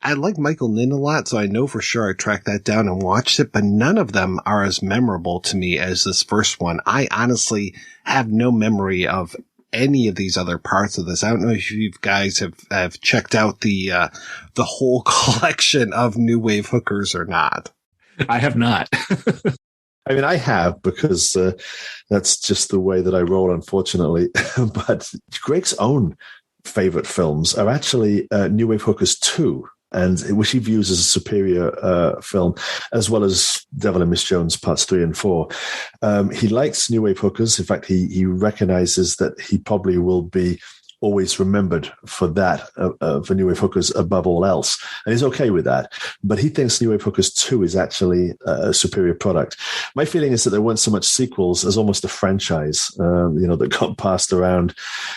I like Michael Ninn a lot, so I know for sure I tracked that down and watched it, but none of them are as memorable to me as this first one. I honestly have no memory of any of these other parts of this. I don't know if you guys have checked out the whole collection of new wave hookers or not. I have not. I mean, I have, because that's just the way that I roll, unfortunately. But Greg's own favorite films are actually New Wave Hookers 2, and which he views as a superior film, as well as Devil and Miss Jones parts 3 and 4. He likes New Wave Hookers. In fact, he recognizes that he probably will be always remembered for that, for New Wave Hookers above all else. And he's okay with that. But he thinks New Wave Hookers 2 is actually a superior product. My feeling is that there weren't so much sequels as almost a franchise, that got passed around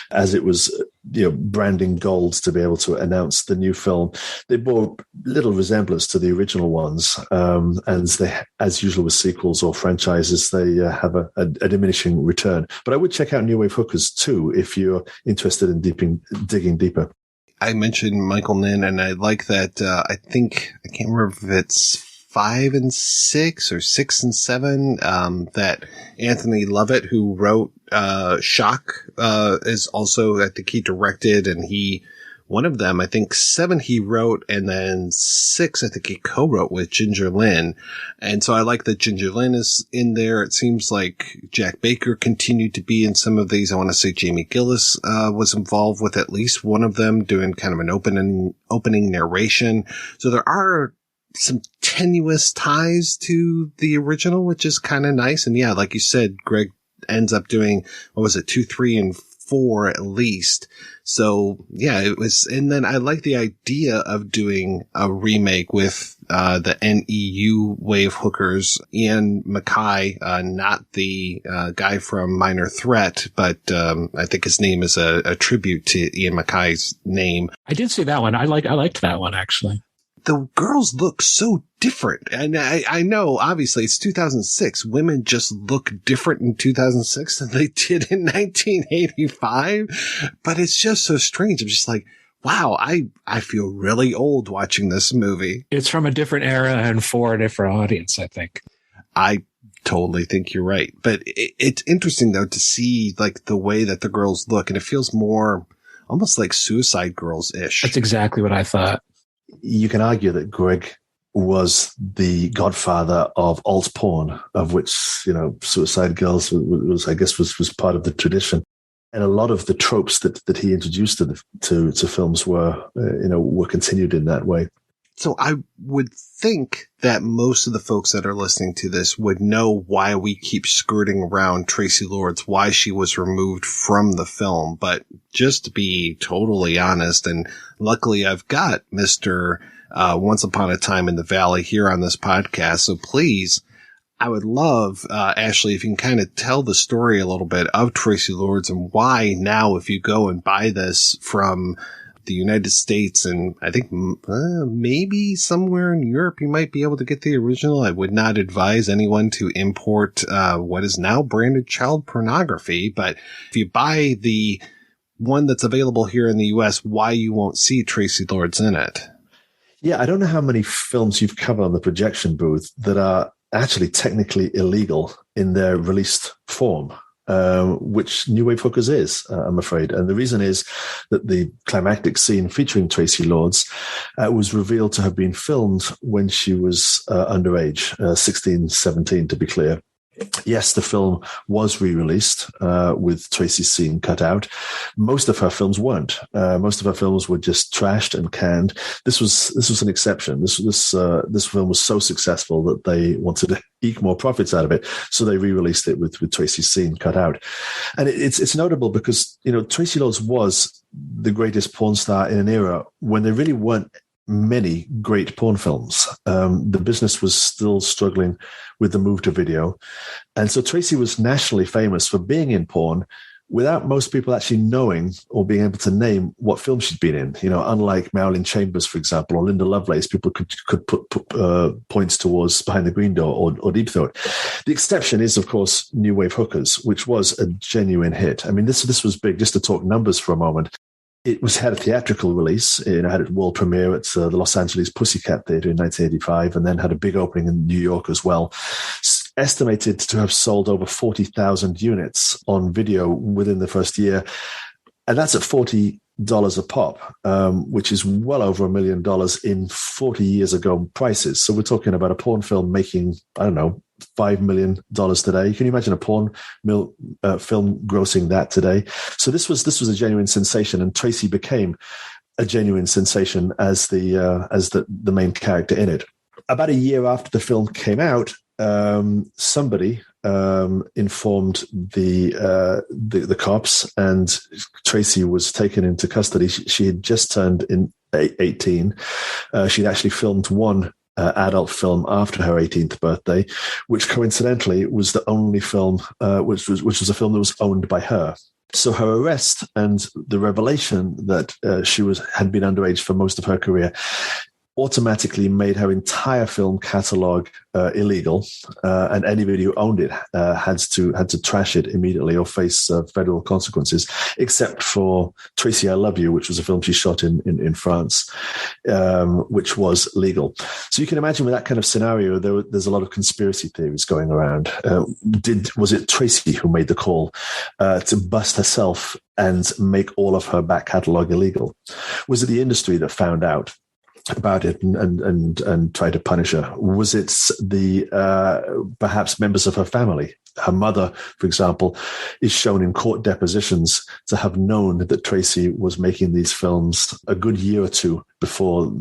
as it was branding gold to be able to announce the new film. They bore little resemblance to the original ones, and they, as usual with sequels or franchises, they have a diminishing return. But I would check out New Wave Hookers too if you're interested in digging deeper. I mentioned Michael Ninn, and I like that. I can't remember if it's 5 and 6 or 6 and 7, that Anthony Lovett, who wrote, Shock, is also, I think he directed, and one of them, I think 7 he wrote, and then 6, I think he co-wrote with Ginger Lynn. And so I like that Ginger Lynn is in there. It seems like Jack Baker continued to be in some of these. I want to say Jamie Gillis, was involved with at least one of them, doing kind of an opening narration. So there are some tenuous ties to the original, which is kind of nice. And yeah, like you said, Greg ends up doing, 2, 3, and 4 at least. So yeah, it was, and then I like the idea of doing a remake with, the NEU Wave Hookers, Ian MacKaye, not the, guy from Minor Threat, but, I think his name is a tribute to Ian MacKaye's name. I did see that one. I liked that one actually. The girls look so different. And I know, obviously, it's 2006. Women just look different in 2006 than they did in 1985. But it's just so strange. I'm just like, wow, I feel really old watching this movie. It's from a different era and for a different audience, I think. I totally think you're right. But it's interesting, though, to see like the way that the girls look. And it feels more almost like Suicide Girls-ish. That's exactly what I thought. You can argue that Greg was the godfather of alt porn, of which, Suicide Girls was part of the tradition. And a lot of the tropes that he introduced to films were continued in that way. So I would think that most of the folks that are listening to this would know why we keep skirting around Traci Lords, why she was removed from the film. But just to be totally honest, and luckily I've got Mr. Once Upon a Time in the Valley here on this podcast. So please, I would love, Ashley, if you can kind of tell the story a little bit of Traci Lords and why now, if you go and buy this from the United States, and I think maybe somewhere in Europe you might be able to get the original. I would not advise anyone to import what is now branded child pornography, but if you buy the one that's available here in the US, why you won't see Traci Lords in it. Yeah, I don't know how many films you've covered on the projection booth that are actually technically illegal in their released form. Which New Wave Hookers is, I'm afraid. And the reason is that the climactic scene featuring Traci Lords was revealed to have been filmed when she was underage, 16, 17 to be clear. Yes, the film was re-released with Tracy's scene cut out. Most of her films weren't. Most of her films were just trashed and canned. This was an exception. This film was so successful that they wanted to eke more profits out of it, so they re-released it with Tracy's scene cut out. And it's notable because Traci Lords was the greatest porn star in an era when there really weren't many great porn films. The business was still struggling with the move to video. And so Tracy was nationally famous for being in porn without most people actually knowing or being able to name what film she'd been in. Unlike Marilyn Chambers, for example, or Linda Lovelace, people could put points towards Behind the Green Door or Deep Throat. The exception is, of course, New Wave Hookers, which was a genuine hit. I mean, this was big. Just to talk numbers for a moment. It had a theatrical release. It had a world premiere at the Los Angeles Pussycat Theater in 1985, and then had a big opening in New York as well. Estimated to have sold over 40,000 units on video within the first year. And that's at $40 a pop, which is well over $1 million in 40 years ago prices. So we're talking about a porn film making, $5 million today. Can you imagine a porn film grossing that today? So this was a genuine sensation, and Tracy became a genuine sensation as the main character in it. About a year after the film came out, somebody informed the cops, and Tracy was taken into custody. She had just turned 18. She'd actually filmed one adult film after her 18th birthday, which coincidentally was the only film, which was a film that was owned by her. So her arrest and the revelation that she had been underage for most of her career automatically made her entire film catalog illegal, and anybody who owned it had to trash it immediately or face federal consequences, except for Tracy, I Love You, which was a film she shot in France, which was legal. So you can imagine with that kind of scenario, there's a lot of conspiracy theories going around. Was it Tracy who made the call to bust herself and make all of her back catalog illegal? Was it the industry that found out about it and try to punish her? Was it the perhaps members of her family? Her mother, for example, is shown in court depositions to have known that Tracy was making these films a good year or two before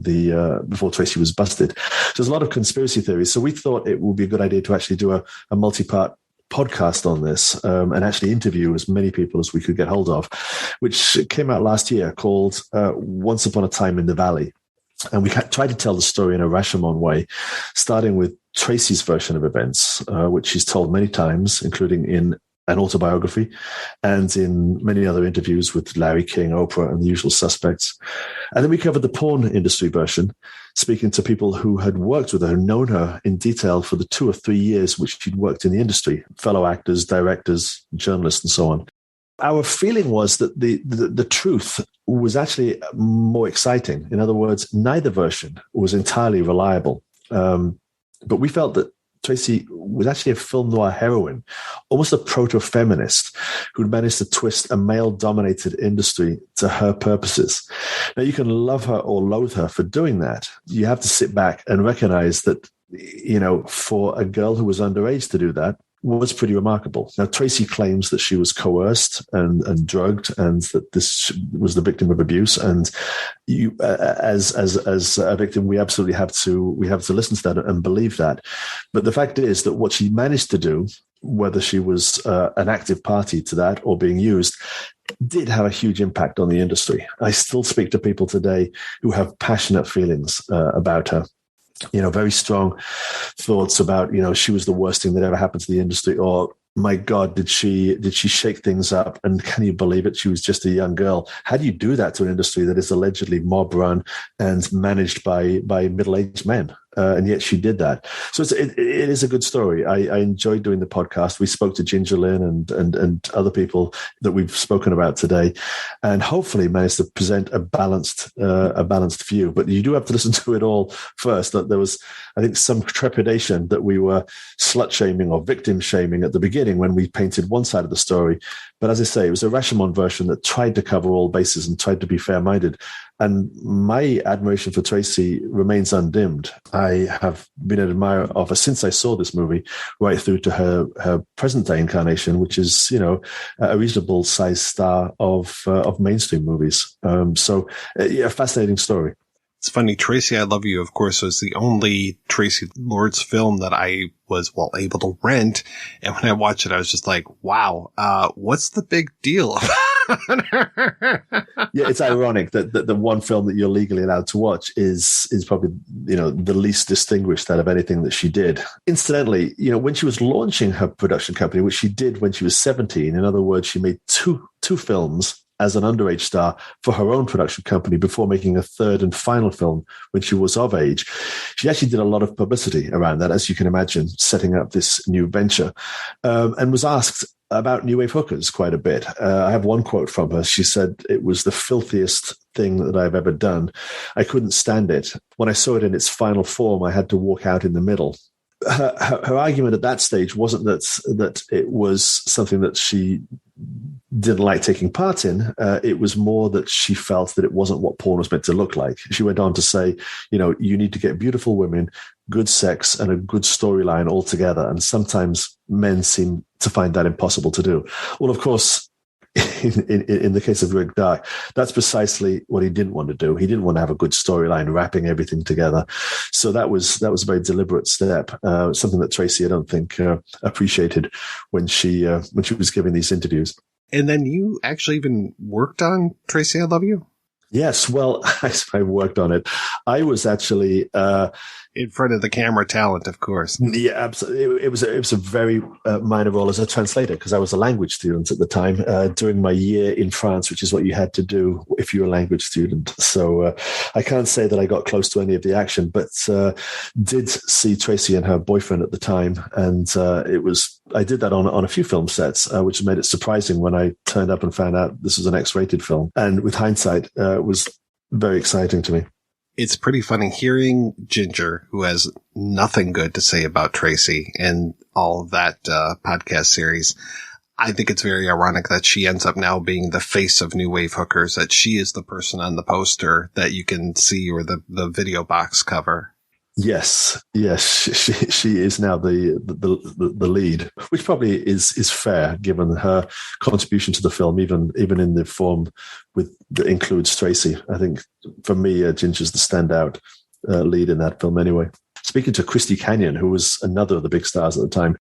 Tracy was busted. So there's a lot of conspiracy theories. So we thought it would be a good idea to actually do a multi-part podcast on this and actually interview as many people as we could get hold of, which came out last year, called Once Upon a Time in the Valley. And we tried to tell the story in a Rashomon way, starting with Tracy's version of events, which she's told many times, including in an autobiography and in many other interviews with Larry King, Oprah, and the usual suspects. And then we covered the porn industry version, speaking to people who had worked with her, known her in detail for the 2 or 3 years which she'd worked in the industry, fellow actors, directors, journalists, and so on. Our feeling was that the truth was actually more exciting. In other words, neither version was entirely reliable. But we felt that Tracy was actually a film noir heroine, almost a proto-feminist who'd managed to twist a male-dominated industry to her purposes. Now, you can love her or loathe her for doing that. You have to sit back and recognize that, for a girl who was underage to do that, was pretty remarkable. Now, Tracy claims that she was coerced and drugged, and that this was the victim of abuse. And you, as a victim, we absolutely have to listen to that and believe that. But the fact is that what she managed to do, whether she was an active party to that or being used, did have a huge impact on the industry. I still speak to people today who have passionate feelings about her. Very strong thoughts about, she was the worst thing that ever happened to the industry, or my God, did she shake things up? And can you believe it? She was just a young girl. How do you do that to an industry that is allegedly mob run and managed by middle-aged men? And yet she did that. So it is a good story. I enjoyed doing the podcast. We spoke to Ginger Lynn and other people that we've spoken about today, and hopefully managed to present a balanced view. But you do have to listen to it all first. That there was, I think, some trepidation that we were slut shaming or victim shaming at the beginning when we painted one side of the story. But as I say, it was a Rashomon version that tried to cover all bases and tried to be fair-minded. And my admiration for Tracy remains undimmed. I have been an admirer of her since I saw this movie, right through to her present-day incarnation, which is, a reasonable-sized star of mainstream movies. So, a fascinating story. It's funny, Tracy, I Love You, of course, was the only Traci Lords film that I was, able to rent. And when I watched it, I was just like, wow, what's the big deal? Yeah, it's ironic that the one film that you're legally allowed to watch is probably, the least distinguished out of anything that she did. Incidentally, when she was launching her production company, which she did when she was 17, in other words, she made two films as an underage star for her own production company before making a third and final film when she was of age. She actually did a lot of publicity around that, as you can imagine, setting up this new venture, and was asked about new wave hookers quite a bit. I have one quote from her. She said, "It was the filthiest thing that I've ever done. I couldn't stand it. When I saw it in its final form, I had to walk out in the middle." Her argument at that stage wasn't that it was something that she didn't like taking part in. It was more that she felt that it wasn't what porn was meant to look like. She went on to say, you need to get beautiful women, good sex, and a good storyline all together. And sometimes men seem to find that impossible to do. Well, of course, in the case of Gregory Dark, that's precisely what he didn't want to do. He didn't want to have a good storyline wrapping everything together. So that was a very deliberate step, something that Tracy, I don't think, appreciated when she was giving these interviews. And then you actually even worked on Tracy, I Love You? Yes, well, I worked on it. I was actually in front of the camera talent, of course. Yeah, absolutely. It was a very minor role as a translator because I was a language student at the time during my year in France, which is what you had to do if you're a language student. So I can't say that I got close to any of the action, but did see Tracy and her boyfriend at the time, and I did that on a few film sets, which made it surprising when I turned up and found out this was an X-rated film. And with hindsight, it was very exciting to me. It's pretty funny hearing Ginger, who has nothing good to say about Tracy and all of that podcast series. I think it's very ironic that she ends up now being the face of new wave hookers, that she is the person on the poster that you can see or the video box cover. Yes, she is now the lead, which probably is fair given her contribution to the film, even in the form that includes Tracy. I think for me, Ginger's the standout lead in that film. Anyway, speaking to Christy Canyon, who was another of the big stars at the time,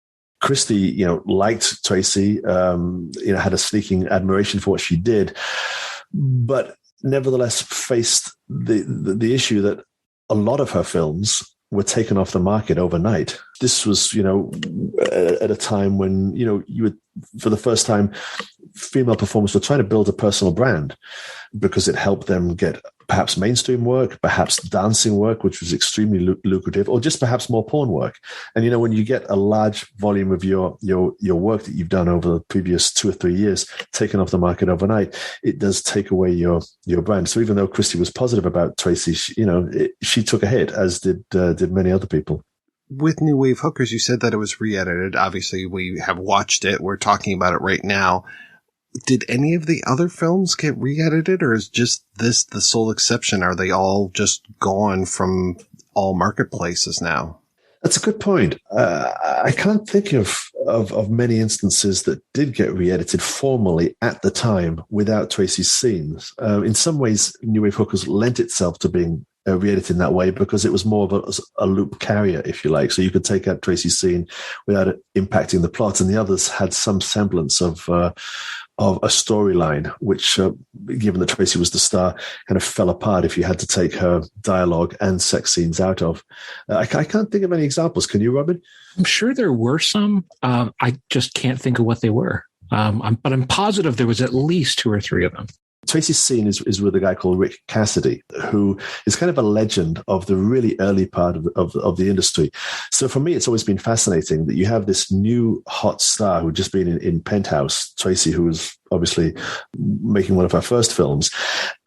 Christy, liked Tracy, had a sneaking admiration for what she did, but nevertheless faced the issue that a lot of her films were taken off the market overnight. This was, at a time when, you would, for the first time, female performers were trying to build a personal brand because it helped them get perhaps mainstream work, perhaps dancing work, which was extremely lucrative, or just perhaps more porn work. And, when you get a large volume of your work that you've done over the previous 2 or 3 years taken off the market overnight, it does take away your brand. So even though Christy was positive about Tracy, she took a hit, as did many other people. With New Wave Hookers, you said that it was re-edited. Obviously, we have watched it. We're talking about it right now. Did any of the other films get re-edited, or is just this the sole exception? Are they all just gone from all marketplaces now? That's a good point. I can't think of many instances that did get re-edited formally at the time without Tracy's scenes. In some ways, New Wave Hookers lent itself to being re-edited in that way because it was more of a loop carrier, if you like. So you could take out Tracy's scene without it impacting the plot, and the others had some semblance of a storyline, which, given that Tracy was the star, kind of fell apart if you had to take her dialogue and sex scenes out of. I can't think of any examples. Can you, Robin? I'm sure there were some. I just can't think of what they were. But I'm positive there was at least 2 or 3 of them. Tracy's scene is with a guy called Rick Cassidy, who is kind of a legend of the really early part of the industry. So for me, it's always been fascinating that you have this new hot star who'd just been in Penthouse, Tracy, who was obviously making one of her first films,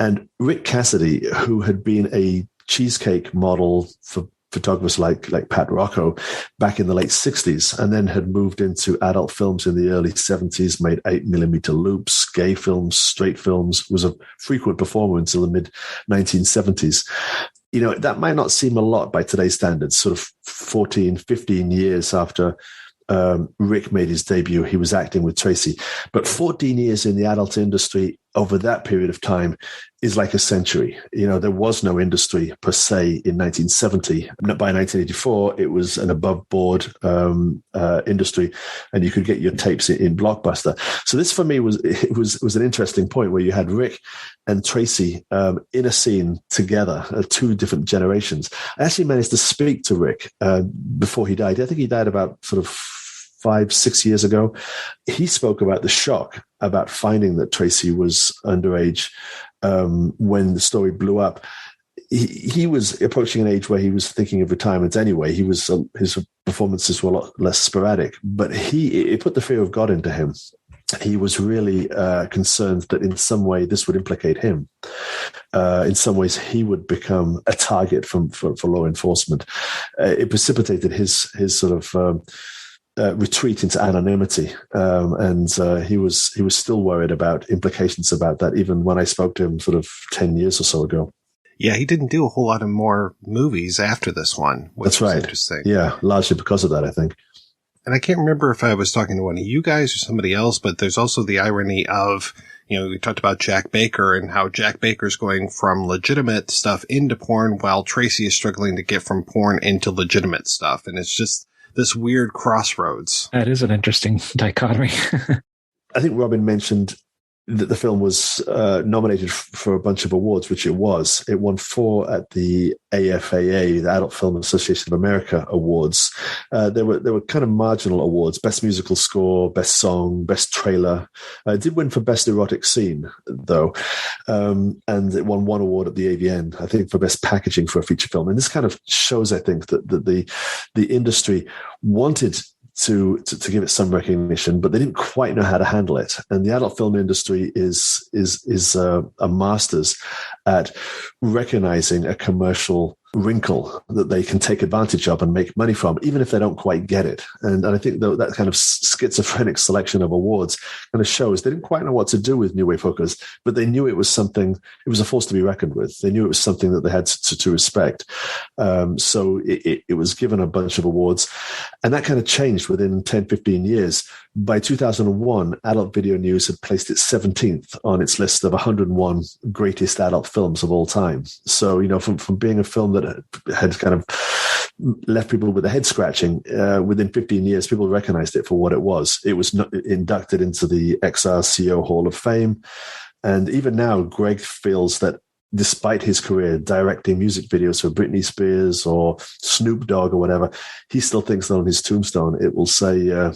and Rick Cassidy, who had been a cheesecake model for photographers like Pat Rocco back in the late 60s, and then had moved into adult films in the early 70s, made 8mm loops, gay films, straight films, was a frequent performer until the mid 1970s. That might not seem a lot by today's standards, sort of 14, 15 years after Rick made his debut, he was acting with Tracy. But 14 years in the adult industry over that period of time is like a century. There was no industry per se in 1970. By 1984, it was an above board industry, and you could get your tapes in Blockbuster. So this for me was an interesting point where you had Rick and Tracy in a scene together, 2 different generations. I actually managed to speak to Rick before he died. I think he died about sort of 5-6 years ago. He spoke about the shock about finding that Tracy was underage when the story blew up. He was approaching an age where he was thinking of retirement anyway. His performances were a lot less sporadic, but it put the fear of God into him. He was really concerned that in some way this would implicate him. In some ways, he would become a target for law enforcement. It precipitated his sort of retreat into anonymity, and he was still worried about implications about that, even when I spoke to him sort of 10 years or so ago. Yeah, he didn't do a whole lot of more movies after this one, which That's right. was interesting. Yeah, largely because of that, I think. And I can't remember if I was talking to one of you guys or somebody else, but there's also the irony of, we talked about Jack Baker and how Jack Baker's going from legitimate stuff into porn while Tracy is struggling to get from porn into legitimate stuff. And it's just this weird crossroads. That is an interesting dichotomy. I think Robin mentioned the film was nominated for a bunch of awards, which it was. It won 4 at the AFAA, the Adult Film Association of America Awards. There were kind of marginal awards: Best Musical Score, Best Song, Best Trailer. It did win for Best Erotic Scene, though, and it won 1 award at the AVN, I think, for Best Packaging for a feature film. And this kind of shows, I think, that the industry wanted to give it some recognition, but they didn't quite know how to handle it. And the adult film industry is a masters at recognizing a commercial wrinkle that they can take advantage of and make money from, even if they don't quite get it. And I think that kind of schizophrenic selection of awards kind of shows they didn't quite know what to do with New Wave hookers, but they knew it was something, it was a force to be reckoned with. They knew it was something that they had to respect. So it was given a bunch of awards, and that kind of changed within 10, 15 years. By 2001, Adult Video News had placed it 17th on its list of 101 greatest adult films of all time. So, from being a film that had kind of left people with a head scratching, within 15 years, people recognized it for what it was. It was inducted into the XRCO Hall of Fame. And even now, Greg feels that despite his career directing music videos for Britney Spears or Snoop Dogg or whatever, he still thinks that on his tombstone, it will say,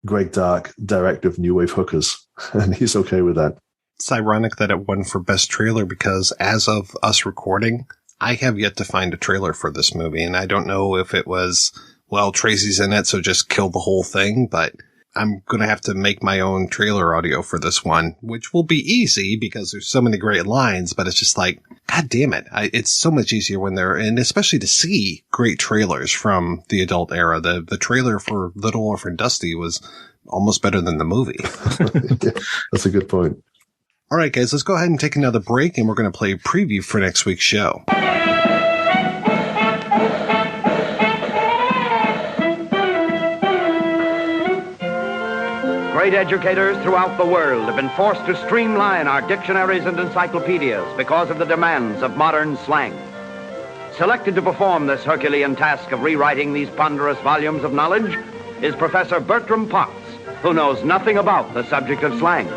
Greg Dark, director of New Wave Hookers. And he's okay with that. It's ironic that it won for Best Trailer because as of us recording, I have yet to find a trailer for this movie. And I don't know if it was, well, Tracy's in it, so just kill the whole thing. But I'm going to have to make my own trailer audio for this one, which will be easy because there's so many great lines. But it's just like, God damn it. It's so much easier when they're, and especially to see great trailers from the adult era. The trailer for Little Orphan Dusty was almost better than the movie. That's a good point. All right, guys, let's go ahead and take another break, and we're going to play a preview for next week's show. Great educators throughout the world have been forced to streamline our dictionaries and encyclopedias because of the demands of modern slang. Selected to perform this Herculean task of rewriting these ponderous volumes of knowledge is Professor Bertram Potts, who knows nothing about the subject of slang.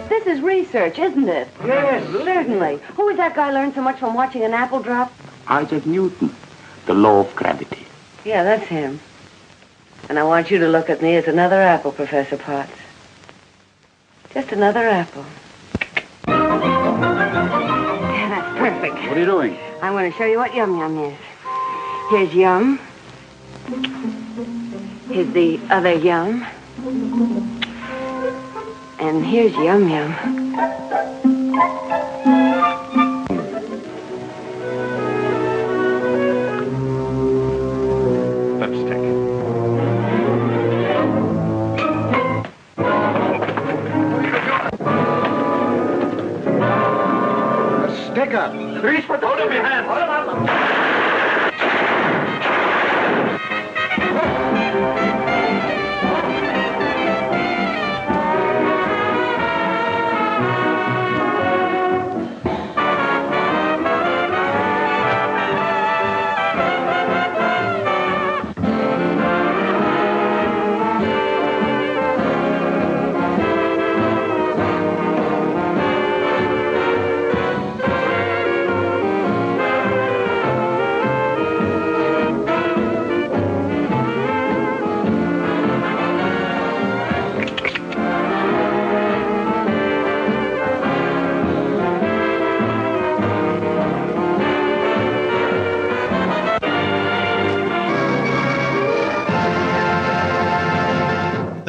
This is research, isn't it? Yes. Certainly. Who was that guy learn so much from watching an apple drop? Isaac Newton, the law of gravity. Yeah, that's him. And I want you to look at me as another apple, Professor Potts. Just another apple. Yeah, that's perfect. What are you doing? I want to show you what Yum Yum is. Here's Yum. Here's the other Yum. And here's Yum Yum. Lipstick. A sticker. Reach for hold of your hand. Hold him up.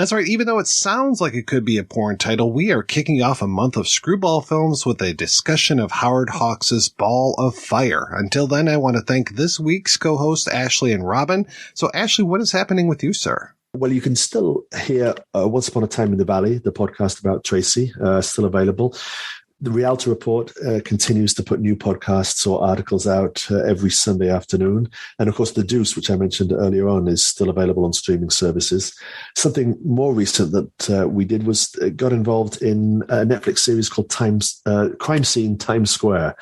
That's right. Even though it sounds like it could be a porn title, we are kicking off a month of screwball films with a discussion of Howard Hawks' Ball of Fire. Until then, I want to thank this week's co-hosts, Ashley and Robin. So, Ashley, what is happening with you, sir? Well, you can still hear Once Upon a Time in the Valley, the podcast about Tracy, still available. The Rialto Report continues to put new podcasts or articles out every Sunday afternoon. And of course, The Deuce, which I mentioned earlier on, is still available on streaming services. Something more recent that we did was got involved in a Netflix series called Crime Scene Times Square,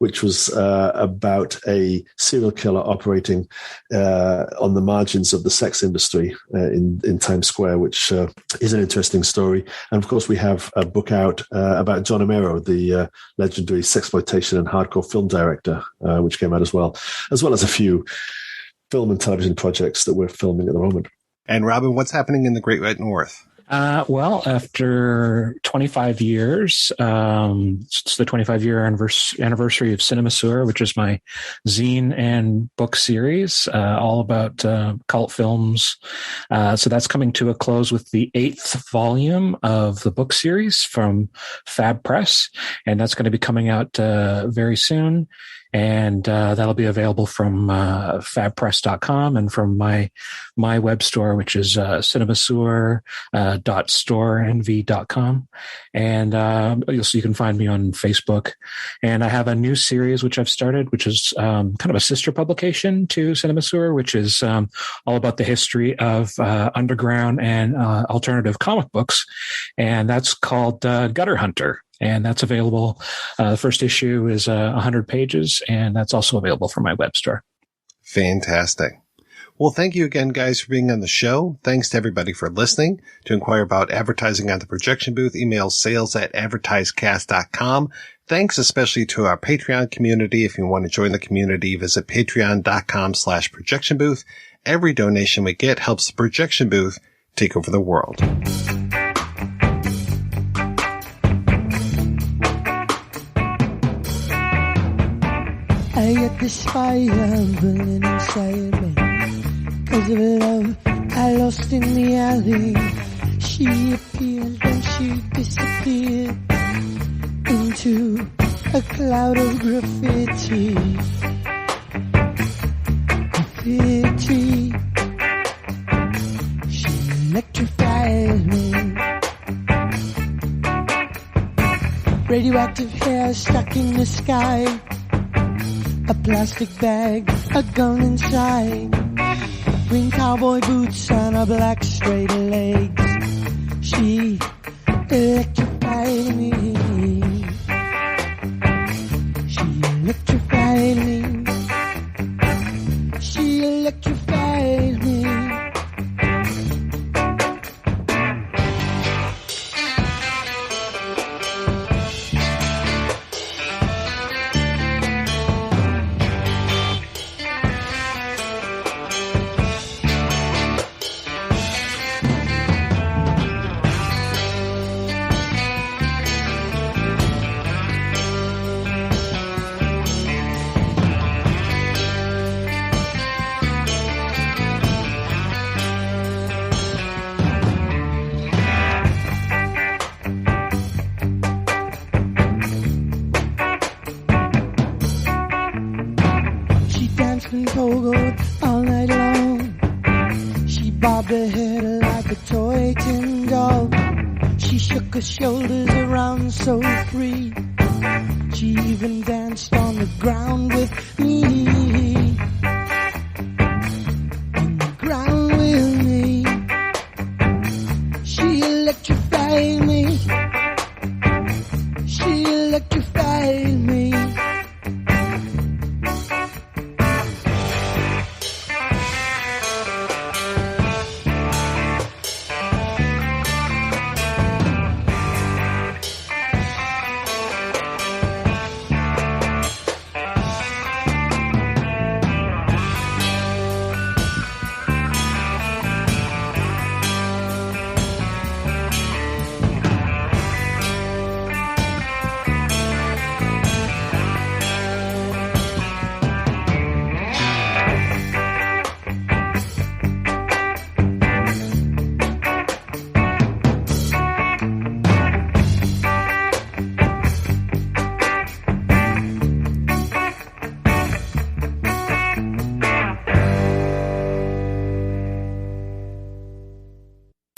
which was about a serial killer operating on the margins of the sex industry in Times Square, which is an interesting story. And of course, we have a book out about John Romero, the legendary sexploitation and hardcore film director, which came out as well as a few film and television projects that we're filming at the moment. And Robin, what's happening in the Great White North? Well, after 25 years, it's the 25-year anniversary of Cinema Sewer, which is my zine and book series, all about cult films. So that's coming to a close with the 8th volume of the book series from Fab Press, and that's going to be coming out very soon. And that'll be available from fabpress.com and from my web store, which is cinemasewer.storenv.com. And you can find me on Facebook. And I have a new series which I've started, which is kind of a sister publication to Cinema Sewer, which is all about the history of underground and alternative comic books. And that's called Gutter Hunter. And that's available. The first issue is 100 pages, and that's also available from my web store. Fantastic. Well, thank you again, guys, for being on the show. Thanks to everybody for listening. To inquire about advertising on the projection booth, email sales@advertisecast.com. Thanks especially to our Patreon community. If you want to join the community, visit patreon.com/projection booth. Every donation we get helps the projection booth take over the world. I got this fire burning inside me. 'Cause of love I lost in the alley. She appeared and she disappeared into a cloud of graffiti. Graffiti. She electrified me. Radioactive hair stuck in the sky. A plastic bag, a gun inside. Green cowboy boots and a black straight legs. She electrified me. She electrified me. She electrified me. All night long, she bobbed her head like a toy tin doll. She shook her shoulders around so free. She even danced on the ground with me.